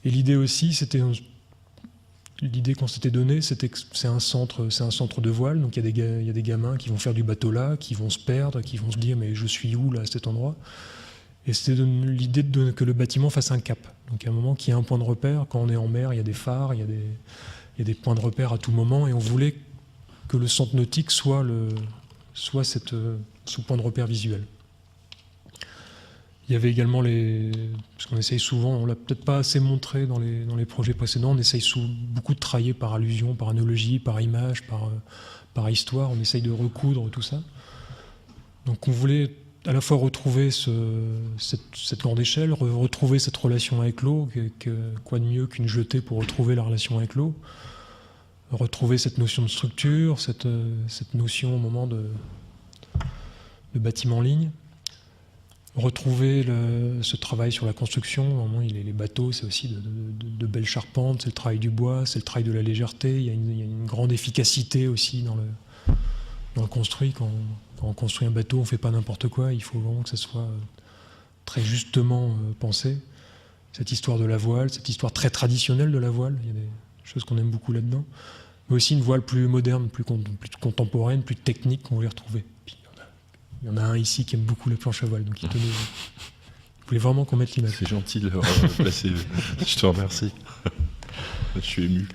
Et l'idée aussi, l'idée qu'on s'était donnée, c'était que c'est un centre de voile, donc il y a des gamins qui vont faire du bateau là, qui vont se perdre, qui vont se dire « mais je suis où là, à cet endroit ?» Et c'était l'idée que le bâtiment fasse un cap. Donc à un moment qu'il y ait un point de repère, quand on est en mer, il y a des phares, il y a des points de repère à tout moment, et on voulait que le centre nautique soit ce point de repère visuel. Il y avait également parce qu'on essaye souvent, on l'a peut-être pas assez montré dans les projets précédents, on essaye beaucoup de travailler par allusion, par analogie, par image, par histoire, on essaye de recoudre tout ça. Donc on voulait à la fois retrouver cette grande échelle, retrouver cette relation avec l'eau, quoi de mieux qu'une jetée pour retrouver la relation avec l'eau, retrouver cette notion de structure, cette notion au moment de bâtiment en ligne, retrouver ce travail sur la construction. Au moment, les bateaux, c'est aussi de belles charpentes, c'est le travail du bois, c'est le travail de la légèreté, il y a une grande efficacité aussi dans le construit. Quand on construit un bateau, on ne fait pas n'importe quoi, il faut vraiment que ça soit très justement pensé. Cette histoire de la voile, cette histoire très traditionnelle de la voile, il y a des choses qu'on aime beaucoup là-dedans, mais aussi une voile plus moderne, plus contemporaine, plus technique qu'on va y retrouver. Puis, il y en a un ici qui aime beaucoup la planche à voile, donc il voulait vraiment qu'on mette l'image. C'est gentil de l'avoir placé, je te remercie. Je suis ému.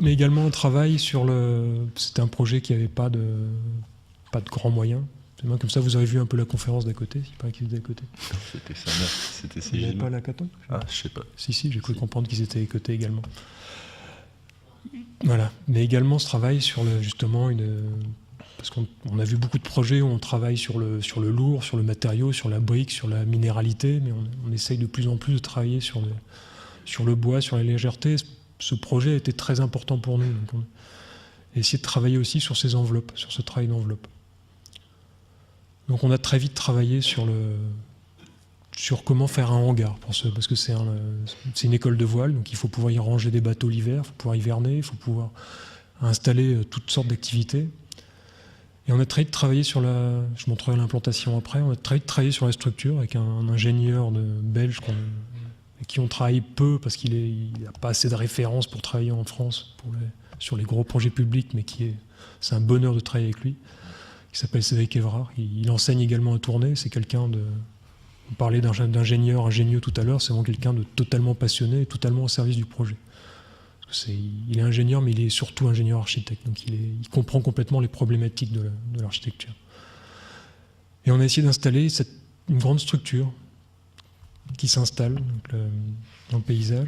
Mais également un travail sur c'était un projet qui n'avait pas de grands moyens. Comme ça, vous avez vu un peu la conférence d'à côté, il paraît qu'ils étaient à côté. C'était ça, c'était Il n'y avait pas la Caton ? Ah, je sais pas. Si, j'ai cru comprendre qu'ils étaient à côté également. Voilà. Mais également ce travail sur justement parce qu'on a vu beaucoup de projets où on travaille sur le lourd, sur le matériau, sur la brique, sur la minéralité, mais on essaye de plus en plus de travailler sur le bois, sur la légèreté. Ce projet a été très important pour nous. Donc on a essayé de travailler aussi sur ces enveloppes, sur ce travail d'enveloppe. Donc on a très vite travaillé sur comment faire un hangar, parce que c'est une école de voile, donc il faut pouvoir y ranger des bateaux l'hiver, il faut pouvoir hiverner, il faut pouvoir installer toutes sortes d'activités. Et on a très vite travaillé je montrerai l'implantation après, on a très vite travaillé sur la structure avec un ingénieur belge avec qui on travaille peu parce qu'il n'a pas assez de références pour travailler en France sur les gros projets publics, mais c'est un bonheur de travailler avec lui, qui s'appelle Cédric Évrard. Il enseigne également à tourner, c'est quelqu'un on parlait d'ingénieur ingénieux tout à l'heure, c'est vraiment quelqu'un de totalement passionné et totalement au service du projet. Il est ingénieur, mais il est surtout ingénieur architecte, donc il comprend complètement les problématiques de l'architecture. Et on a essayé d'installer une grande structure qui s'installe dans le paysage,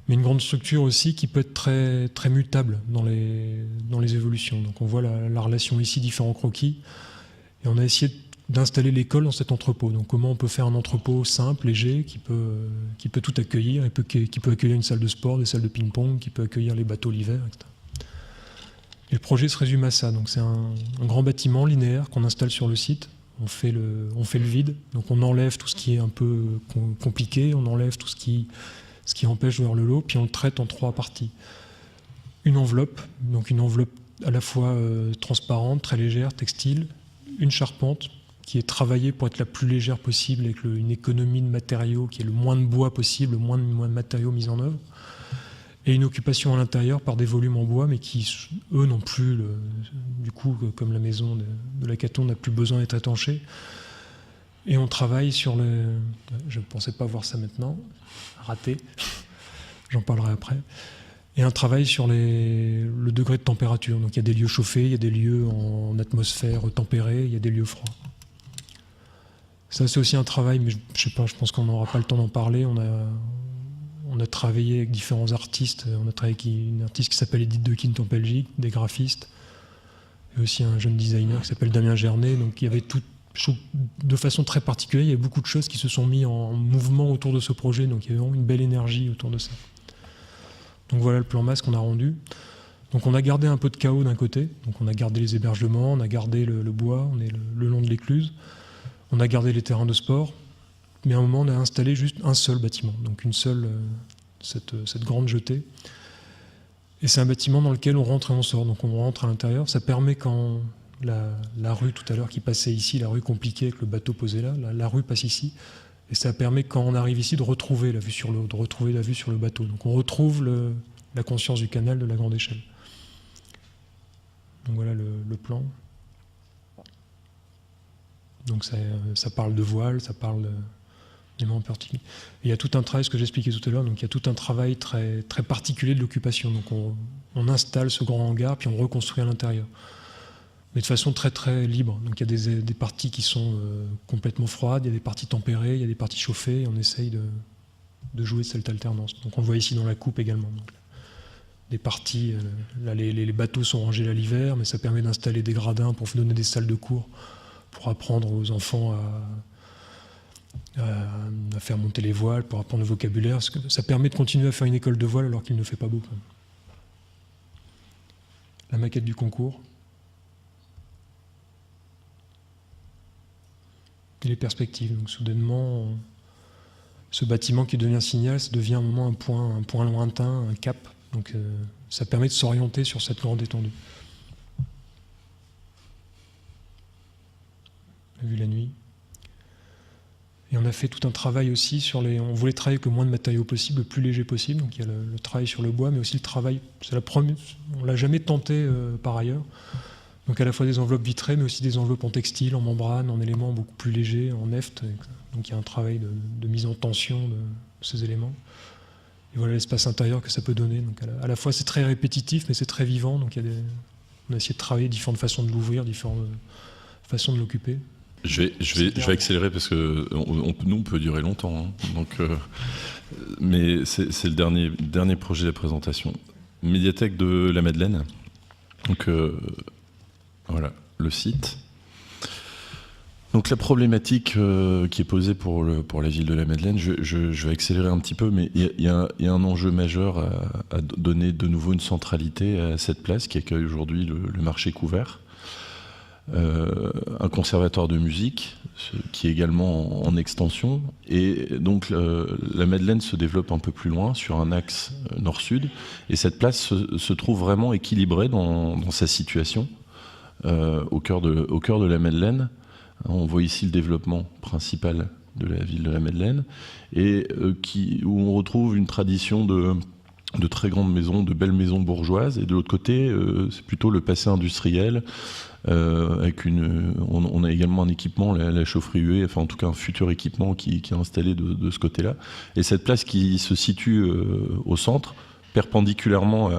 mais une grande structure aussi qui peut être très, très mutable dans les évolutions. Donc on voit la relation ici, différents croquis, et on a essayé d'installer l'école dans cet entrepôt. Donc comment on peut faire un entrepôt simple, léger, qui peut tout accueillir, qui peut accueillir une salle de sport, des salles de ping-pong, qui peut accueillir les bateaux l'hiver, etc. Et le projet se résume à ça. Donc c'est un grand bâtiment linéaire qu'on installe sur le site. On fait le vide, donc on enlève tout ce qui est un peu compliqué, on enlève tout ce qui empêche de voir le lot, puis on le traite en 3 parties. Une enveloppe à la fois transparente, très légère, textile, une charpente qui est travaillée pour être la plus légère possible, avec une économie de matériaux qui est le moins de bois possible, le moins de matériaux mis en œuvre, et une occupation à l'intérieur par des volumes en bois, mais qui, eux, n'ont plus, du coup, comme la maison de la Caton n'a plus besoin d'être étanchée. Et on travaille sur je ne pensais pas voir ça maintenant, raté, j'en parlerai après. Et un travail sur le degré de température. Donc il y a des lieux chauffés, il y a des lieux en atmosphère tempérée, il y a des lieux froids. Ça, c'est aussi un travail, mais je sais pas, je pense qu'on n'aura pas le temps d'en parler. On a travaillé avec différents artistes. On a travaillé avec une artiste qui s'appelle Edith Dequint en Belgique, des graphistes, et aussi un jeune designer qui s'appelle Damien Gernet. Donc il y avait de façon très particulière, il y a beaucoup de choses qui se sont mises en mouvement autour de ce projet. Donc il y a vraiment une belle énergie autour de ça. Donc voilà le plan masse qu'on a rendu. Donc on a gardé un peu de chaos d'un côté. Donc on a gardé les hébergements, on a gardé le bois, on est le long de l'écluse. On a gardé les terrains de sport, mais à un moment on a installé juste un seul bâtiment, donc cette grande jetée. Et c'est un bâtiment dans lequel on rentre et on sort, donc on rentre à l'intérieur. Ça permet quand la rue tout à l'heure qui passait ici, la rue compliquée avec le bateau posé là, la rue passe ici, et ça permet quand on arrive ici de retrouver la vue sur l'eau, de retrouver la vue sur le bateau. Donc on retrouve la conscience du canal de la grande échelle. Donc voilà le plan. Donc ça parle de voile, ça parle d'éléments particuliers. Et il y a tout un travail, ce que j'expliquais tout à l'heure, donc il y a tout un travail très, très particulier de l'occupation. Donc on installe ce grand hangar, puis on reconstruit à l'intérieur. mais de façon très très libre. Donc il y a des parties qui sont complètement froides, il y a des parties tempérées, il y a des parties chauffées, et on essaye de jouer cette alternance. Donc on le voit ici dans la coupe également. Donc, des parties, là les bateaux sont rangés à l'hiver, mais ça permet d'installer des gradins pour donner des salles de cours, pour apprendre aux enfants à faire monter les voiles, pour apprendre le vocabulaire. Parce que ça permet de continuer à faire une école de voile alors qu'il ne fait pas beau. La maquette du concours. Et les perspectives. Donc soudainement, ce bâtiment qui devient un signal, ça devient à un moment un point lointain, un cap. Donc ça permet de s'orienter sur cette grande étendue. On a vu la nuit. Et on a fait tout un travail aussi sur on voulait travailler avec le moins de matériaux possible, le plus léger possible. Donc il y a le travail sur le bois, mais aussi le travail. C'est la première. On l'a jamais tenté par ailleurs. Donc à la fois des enveloppes vitrées, mais aussi des enveloppes en textile, en membrane, en éléments beaucoup plus légers, en neft. Donc il y a un travail de mise en tension de ces éléments. Et voilà l'espace intérieur que ça peut donner. Donc à la fois c'est très répétitif, mais c'est très vivant. Donc on a essayé de travailler différentes façons de l'ouvrir, différentes façons de l'occuper. Je vais accélérer parce que nous on peut durer longtemps. Hein. Donc, mais c'est le dernier projet de la présentation. Médiathèque de la Madeleine. Donc voilà le site. Donc la problématique qui est posée pour la ville de la Madeleine, je vais accélérer un petit peu, mais il y a un enjeu majeur à donner de nouveau une centralité à cette place qui accueille aujourd'hui le marché couvert. Un conservatoire de musique qui est également en extension, et donc la Madeleine se développe un peu plus loin sur un axe nord-sud, et cette place se trouve vraiment équilibrée dans sa situation au cœur de la Madeleine. On voit ici le développement principal de la ville de la Madeleine, et où on retrouve une tradition de très grandes maisons, de belles maisons bourgeoises, et de l'autre côté, c'est plutôt le passé industriel, on a également un équipement, la chaufferie huée, enfin en tout cas un futur équipement qui est installé de ce côté-là. Et cette place qui se situe au centre, perpendiculairement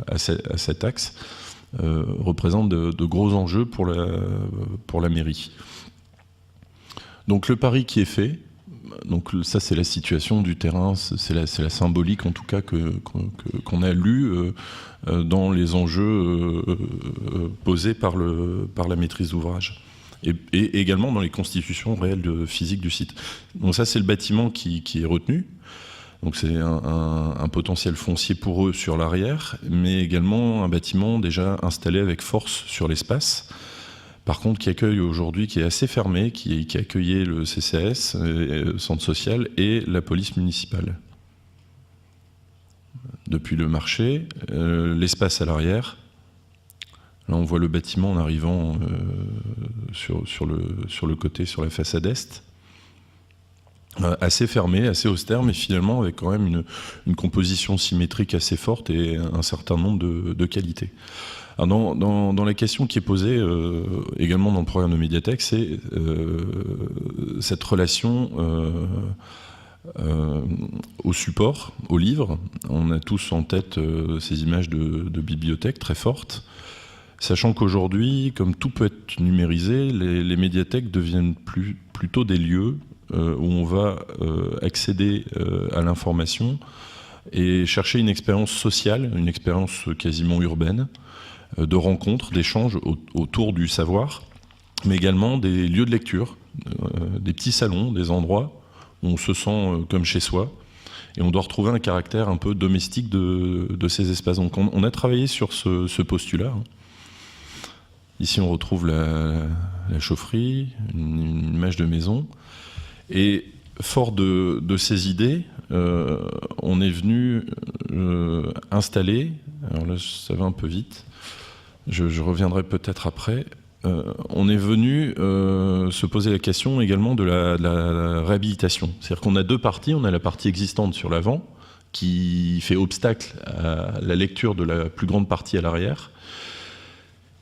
à cet axe, représente de gros enjeux pour la mairie. Donc le pari qui est fait, donc ça c'est la situation du terrain, c'est la symbolique en tout cas qu'on a lu dans les enjeux posés par la maîtrise d'ouvrage et également dans les constitutions réelles physiques du site. Donc ça c'est le bâtiment qui est retenu. Donc c'est un potentiel foncier pour eux sur l'arrière, mais également un bâtiment déjà installé avec force sur l'espace. Par contre, qui accueille aujourd'hui, qui est assez fermé, qui accueillait le CCAS, centre social, et la police municipale. Depuis le marché, l'espace à l'arrière. Là, on voit le bâtiment en arrivant sur le côté, sur la façade est. Assez fermé, assez austère, mais finalement avec quand même une composition symétrique assez forte et un certain nombre de qualités. Alors dans la question qui est posée également dans le programme de médiathèque, c'est cette relation au support, au livre. On a tous en tête ces images de bibliothèques très fortes, sachant qu'aujourd'hui, comme tout peut être numérisé, les médiathèques deviennent plutôt des lieux où on va accéder à l'information et chercher une expérience sociale, une expérience quasiment urbaine, de rencontres, d'échanges autour du savoir, mais également des lieux de lecture, des petits salons, des endroits où on se sent comme chez soi, et on doit retrouver un caractère un peu domestique de ces espaces. Donc on a travaillé sur ce postulat. Ici on retrouve la chaufferie, une image de maison, et fort de ces idées, on est venu installer, alors là ça va un peu vite, je reviendrai peut-être après, on est venu se poser la question également de la réhabilitation. C'est-à-dire qu'on a deux parties, on a la partie existante sur l'avant, qui fait obstacle à la lecture de la plus grande partie à l'arrière,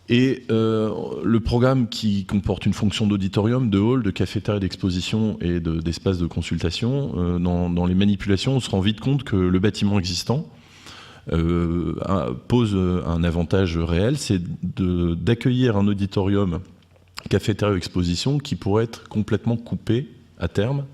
et le programme qui comporte une fonction d'auditorium, de hall, de cafétéria d'exposition et d'espace de consultation, dans les manipulations, on se rend vite compte que le bâtiment existant pose un avantage réel, c'est d'accueillir un auditorium cafétéria-exposition qui pourrait être complètement coupé à terme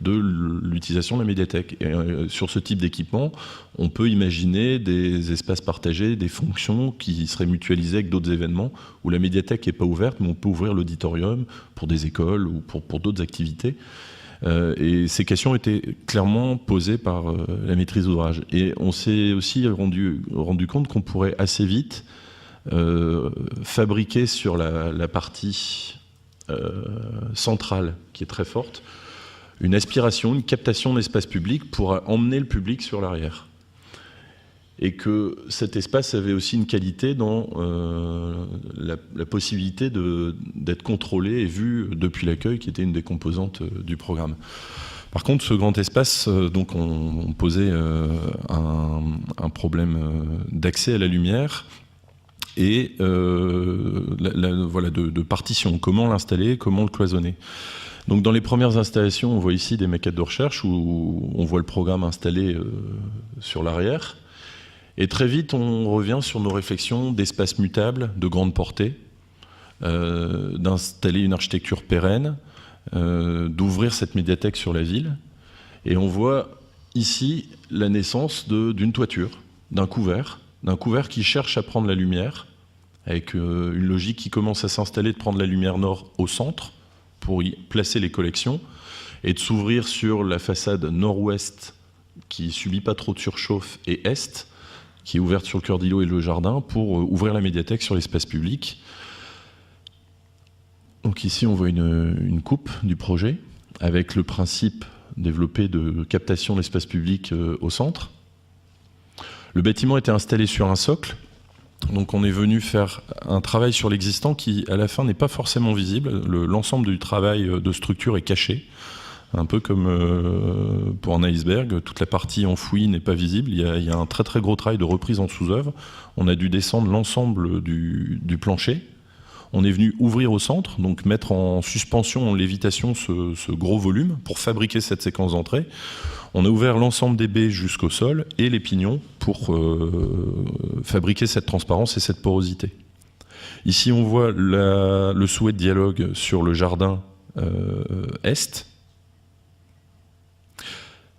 de l'utilisation de la médiathèque. Et sur ce type d'équipement, on peut imaginer des espaces partagés, des fonctions qui seraient mutualisées avec d'autres événements où la médiathèque n'est pas ouverte, mais on peut ouvrir l'auditorium pour des écoles ou pour d'autres activités. Et ces questions étaient clairement posées par la maîtrise d'ouvrage. Et on s'est aussi rendu compte qu'on pourrait assez vite fabriquer sur la partie centrale, qui est très forte, une aspiration, une captation d'espace public pour emmener le public sur l'arrière. Et que cet espace avait aussi une qualité dans la possibilité d'être contrôlé et vu depuis l'accueil, qui était une des composantes du programme. Par contre, ce grand espace, donc on posait un problème d'accès à la lumière et voilà, de partition. Comment l'installer, comment le cloisonner. Donc dans les premières installations, on voit ici des maquettes de recherche où on voit le programme installé sur l'arrière. Et très vite, on revient sur nos réflexions d'espace mutable, de grande portée, d'installer une architecture pérenne, d'ouvrir cette médiathèque sur la ville. Et on voit ici la naissance d'une toiture, d'un couvert qui cherche à prendre la lumière, avec une logique qui commence à s'installer de prendre la lumière nord au centre, pour y placer les collections, et de s'ouvrir sur la façade nord-ouest, qui subit pas trop de surchauffe, et est, qui est ouverte sur le cœur d'îlot et le jardin, pour ouvrir la médiathèque sur l'espace public. Donc ici, on voit une coupe du projet, avec le principe développé de captation de l'espace public au centre. Le bâtiment était installé sur un socle, donc on est venu faire un travail sur l'existant qui, à la fin, n'est pas forcément visible. L'ensemble du travail de structure est caché, un peu comme pour un iceberg. Toute la partie enfouie n'est pas visible. Il y a un très très gros travail de reprise en sous-œuvre. On a dû descendre l'ensemble du plancher. On est venu ouvrir au centre, donc mettre en suspension, en lévitation, ce gros volume pour fabriquer cette séquence d'entrée. On a ouvert l'ensemble des baies jusqu'au sol et les pignons pour fabriquer cette transparence et cette porosité. Ici, on voit le souhait de dialogue sur le jardin est.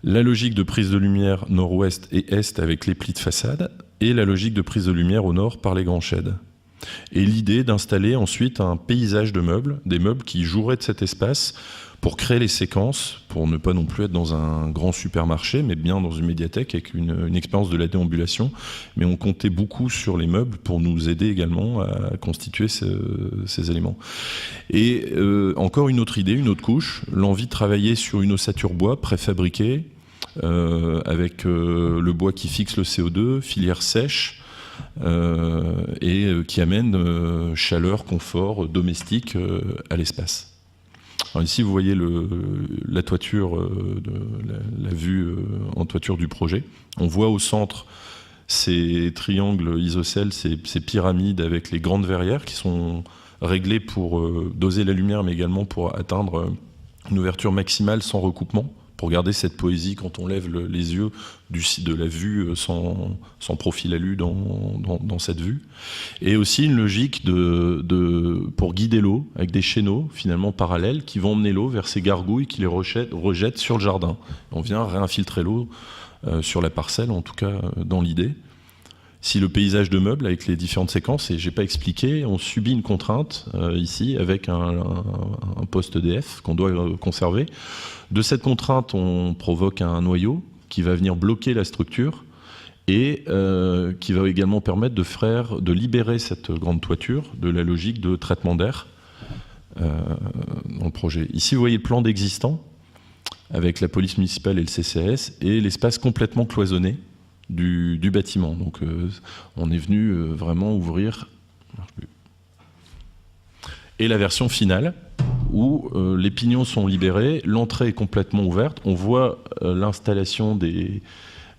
La logique de prise de lumière nord-ouest et est avec les plis de façade et la logique de prise de lumière au nord par les grands sheds. Et l'idée d'installer ensuite un paysage de meubles, des meubles qui joueraient de cet espace pour créer les séquences, pour ne pas non plus être dans un grand supermarché, mais bien dans une médiathèque avec une expérience de la déambulation. Mais on comptait beaucoup sur les meubles pour nous aider également à constituer ces éléments. Et encore une autre idée, une autre couche, l'envie de travailler sur une ossature bois préfabriquée, avec le bois qui fixe le CO2, filière sèche, et qui amène chaleur, confort domestique à l'espace. Alors ici, vous voyez la toiture, la vue en toiture du projet. On voit au centre ces triangles isocèles, ces pyramides avec les grandes verrières qui sont réglées pour doser la lumière, mais également pour atteindre une ouverture maximale sans recoupement, pour garder cette poésie quand on lève les yeux de la vue sans profil alu dans cette vue. Et aussi une logique pour guider l'eau, avec des chéneaux finalement parallèles qui vont emmener l'eau vers ces gargouilles qui les rejettent sur le jardin. On vient réinfiltrer l'eau sur la parcelle, en tout cas dans l'idée. Si le paysage de meubles avec les différentes séquences, et je n'ai pas expliqué, on subit une contrainte ici avec un poste EDF qu'on doit conserver. De cette contrainte, on provoque un noyau qui va venir bloquer la structure et qui va également permettre de libérer cette grande toiture de la logique de traitement d'air dans le projet. Ici, vous voyez le plan d'existant avec la police municipale et le CCAS et l'espace complètement cloisonné du bâtiment. Donc on est venu vraiment ouvrir. Et la version finale, où les pignons sont libérés, l'entrée est complètement ouverte. On voit l'installation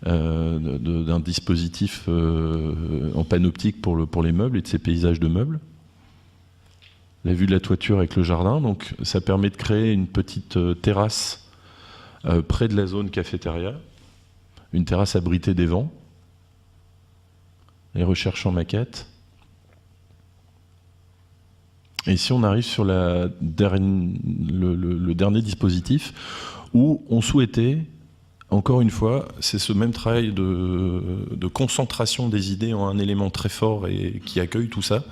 d'un dispositif en panoptique pour les meubles et de ces paysages de meubles. La vue de la toiture avec le jardin, donc ça permet de créer une petite terrasse près de la zone cafétéria, une terrasse abritée des vents. les recherches en maquette. Et ici, on arrive sur le dernier dispositif où on souhaitait, encore une fois, c'est ce même travail de concentration des idées en un élément très fort et qui accueille tout ça.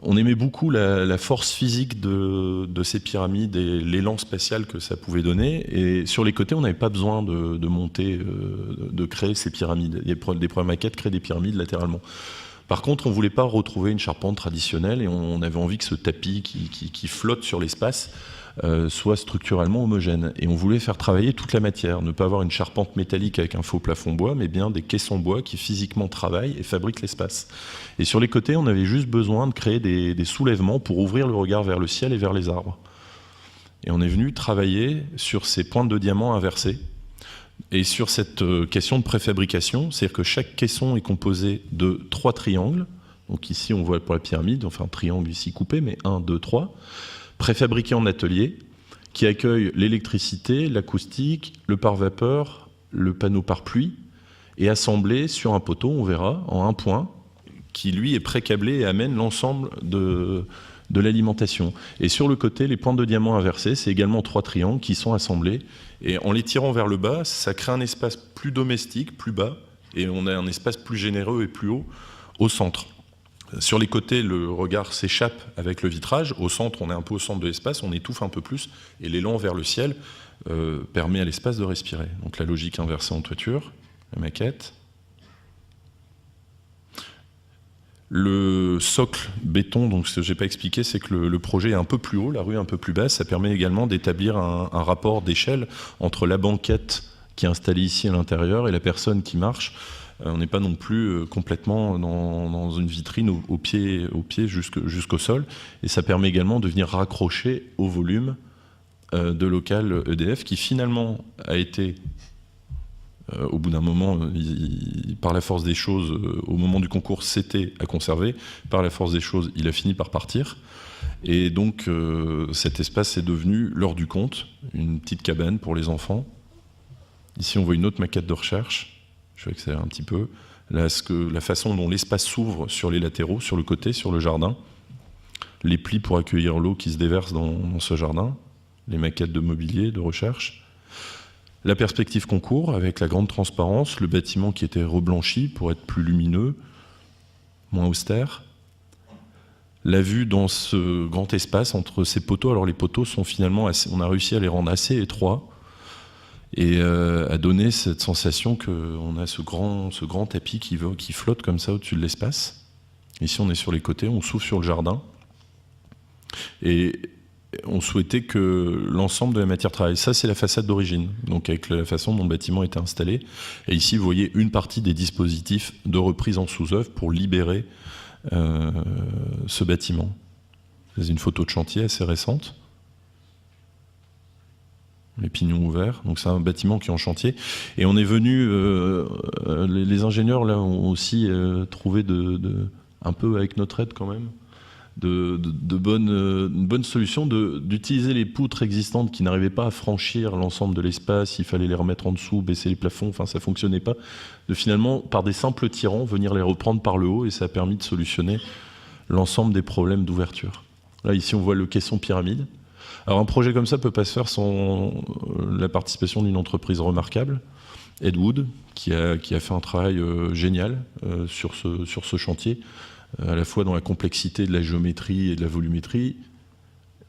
On aimait beaucoup la force physique de ces pyramides et l'élan spatial que ça pouvait donner. Et sur les côtés, on n'avait pas besoin de monter, de créer ces pyramides. Il y a des premières maquettes créent des pyramides latéralement. Par contre, on ne voulait pas retrouver une charpente traditionnelle et on avait envie que ce tapis qui flotte sur l'espace soit structurellement homogène. Et on voulait faire travailler toute la matière, ne pas avoir une charpente métallique avec un faux plafond bois, mais bien des caissons bois qui physiquement travaillent et fabriquent l'espace. Et sur les côtés, on avait juste besoin de créer des soulèvements pour ouvrir le regard vers le ciel et vers les arbres. Et on est venu travailler sur ces pointes de diamant inversées. Et sur cette question de préfabrication, c'est-à-dire que chaque caisson est composé de 3 triangles. Donc ici, on voit pour la pyramide, enfin un triangle ici coupé, mais 1, 2, 3, préfabriqués en atelier, qui accueillent l'électricité, l'acoustique, le pare-vapeur, le panneau pare-pluie, et assemblés sur un poteau, on verra, en un point, qui lui est pré-câblé et amène l'ensemble de l'alimentation. Et sur le côté, les pointes de diamant inversées, c'est également 3 triangles qui sont assemblés. Et en les tirant vers le bas, ça crée un espace plus domestique, plus bas, et on a un espace plus généreux et plus haut au centre. Sur les côtés, le regard s'échappe avec le vitrage. Au centre, on est un peu au centre de l'espace, on étouffe un peu plus, et l'élan vers le ciel permet à l'espace de respirer. Donc la logique inversée en toiture, la maquette. Le socle béton, donc ce que je n'ai pas expliqué, c'est que le projet est un peu plus haut, la rue est un peu plus basse. Ça permet également d'établir un rapport d'échelle entre la banquette qui est installée ici à l'intérieur et la personne qui marche. On n'est pas non plus complètement dans une vitrine au pied jusqu'au sol. Et ça permet également de venir raccrocher au volume de local EDF qui finalement a été... au bout d'un moment, par la force des choses, au moment du concours, c'était à conserver. Par la force des choses, il a fini par partir. Et donc, cet espace est devenu l'heure du compte, une petite cabane pour les enfants. Ici, on voit une autre maquette de recherche. Je vais accélérer un petit peu. Là, la façon dont l'espace s'ouvre sur les latéraux, sur le côté, sur le jardin. Les plis pour accueillir l'eau qui se déverse dans ce jardin. Les maquettes de mobilier, de recherche. La perspective concours, avec la grande transparence, le bâtiment qui était reblanchi pour être plus lumineux, moins austère. La vue dans ce grand espace entre ces poteaux. Alors les poteaux sont finalement on a réussi à les rendre assez étroits et à donner cette sensation qu'on a ce grand tapis qui flotte comme ça au-dessus de l'espace. Ici, on est sur les côtés, on s'ouvre sur le jardin. Et on souhaitait que l'ensemble de la matière travaille. Ça, c'est la façade d'origine, donc avec la façon dont le bâtiment était installé. Et ici, vous voyez une partie des dispositifs de reprise en sous-œuvre pour libérer ce bâtiment. C'est une photo de chantier assez récente. Les pignons ouverts, donc c'est un bâtiment qui est en chantier. Et on est venu, les ingénieurs là ont aussi trouvé un peu avec notre aide quand même, une bonne solution d'utiliser les poutres existantes qui n'arrivaient pas à franchir l'ensemble de l'espace, il fallait les remettre en dessous, baisser les plafonds, enfin ça ne fonctionnait pas, de finalement, par des simples tirants, venir les reprendre par le haut, et ça a permis de solutionner l'ensemble des problèmes d'ouverture. Là, ici, on voit le caisson pyramide. Alors un projet comme ça ne peut pas se faire sans la participation d'une entreprise remarquable, Ed Wood, qui a fait un travail génial sur ce chantier, à la fois dans la complexité de la géométrie et de la volumétrie,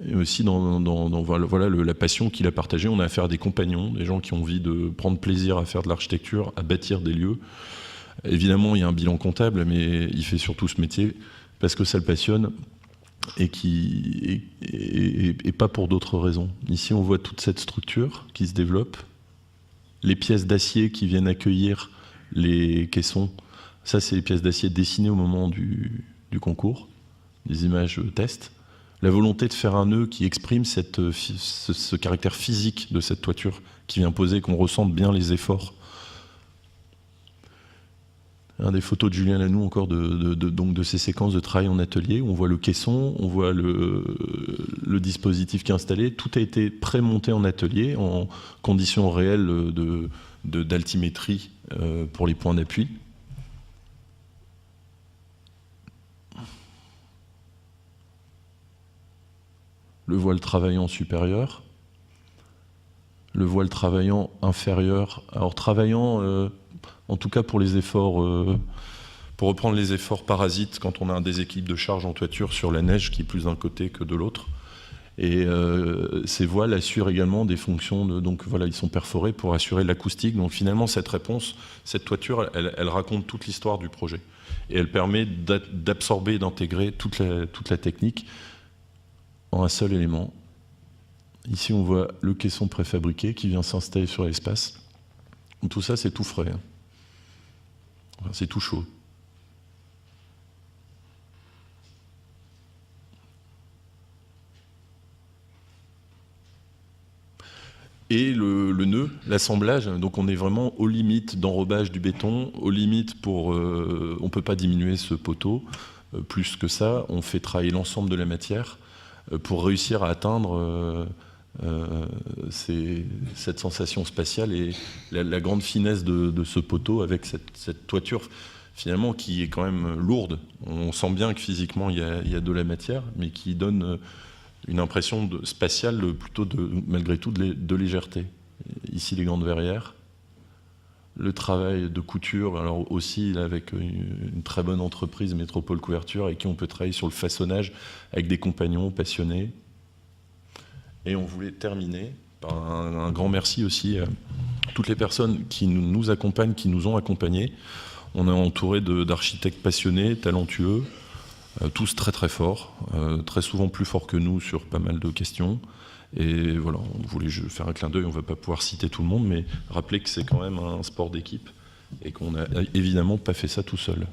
et aussi dans la passion qu'il a partagée. On a affaire à des compagnons, des gens qui ont envie de prendre plaisir à faire de l'architecture, à bâtir des lieux. Évidemment, il y a un bilan comptable, mais il fait surtout ce métier parce que ça le passionne et pas pour d'autres raisons. Ici, on voit toute cette structure qui se développe, les pièces d'acier qui viennent accueillir les caissons. Ça, c'est les pièces d'acier dessinées au moment du concours, des images test. La volonté de faire un nœud qui exprime ce caractère physique de cette toiture qui vient poser, qu'on ressente bien les efforts. Des photos de Julien Lanoux encore de ces séquences de travail en atelier où on voit le caisson, on voit le dispositif qui est installé. Tout a été pré-monté en atelier en conditions réelles d'altimétrie pour les points d'appui. le voile travaillant supérieur, le voile travaillant inférieur. Alors travaillant, en tout cas pour les efforts, pour reprendre les efforts parasites, quand on a un déséquilibre de charge en toiture sur la neige qui est plus d'un côté que de l'autre. Et ces voiles assurent également des fonctions donc voilà, ils sont perforés pour assurer l'acoustique. Donc finalement, cette réponse, cette toiture, elle raconte toute l'histoire du projet. Et elle permet d'absorber, d'intégrer toute la technique en un seul élément. Ici, on voit le caisson préfabriqué qui vient s'installer sur l'espace. Tout ça, c'est tout frais. Enfin, c'est tout chaud. Et le nœud, l'assemblage, donc on est vraiment aux limites d'enrobage du béton, aux limites pour... on ne peut pas diminuer ce poteau. Plus que ça, on fait travailler l'ensemble de la matière pour réussir à atteindre cette sensation spatiale et la grande finesse de ce poteau avec cette toiture finalement qui est quand même lourde. On sent bien que physiquement il y a de la matière, mais qui donne une impression spatiale plutôt malgré tout de légèreté. Ici les grandes verrières, le travail de couture, alors aussi là, avec une très bonne entreprise, Métropole Couverture, avec qui on peut travailler sur le façonnage avec des compagnons passionnés. Et on voulait terminer par un grand merci aussi à toutes les personnes qui nous accompagnent, qui nous ont accompagnés. On est entouré d'architectes passionnés, talentueux, tous très très forts, très souvent plus forts que nous sur pas mal de questions. Et voilà, on voulait faire un clin d'œil, on ne va pas pouvoir citer tout le monde, mais rappeler que c'est quand même un sport d'équipe et qu'on n'a évidemment pas fait ça tout seul.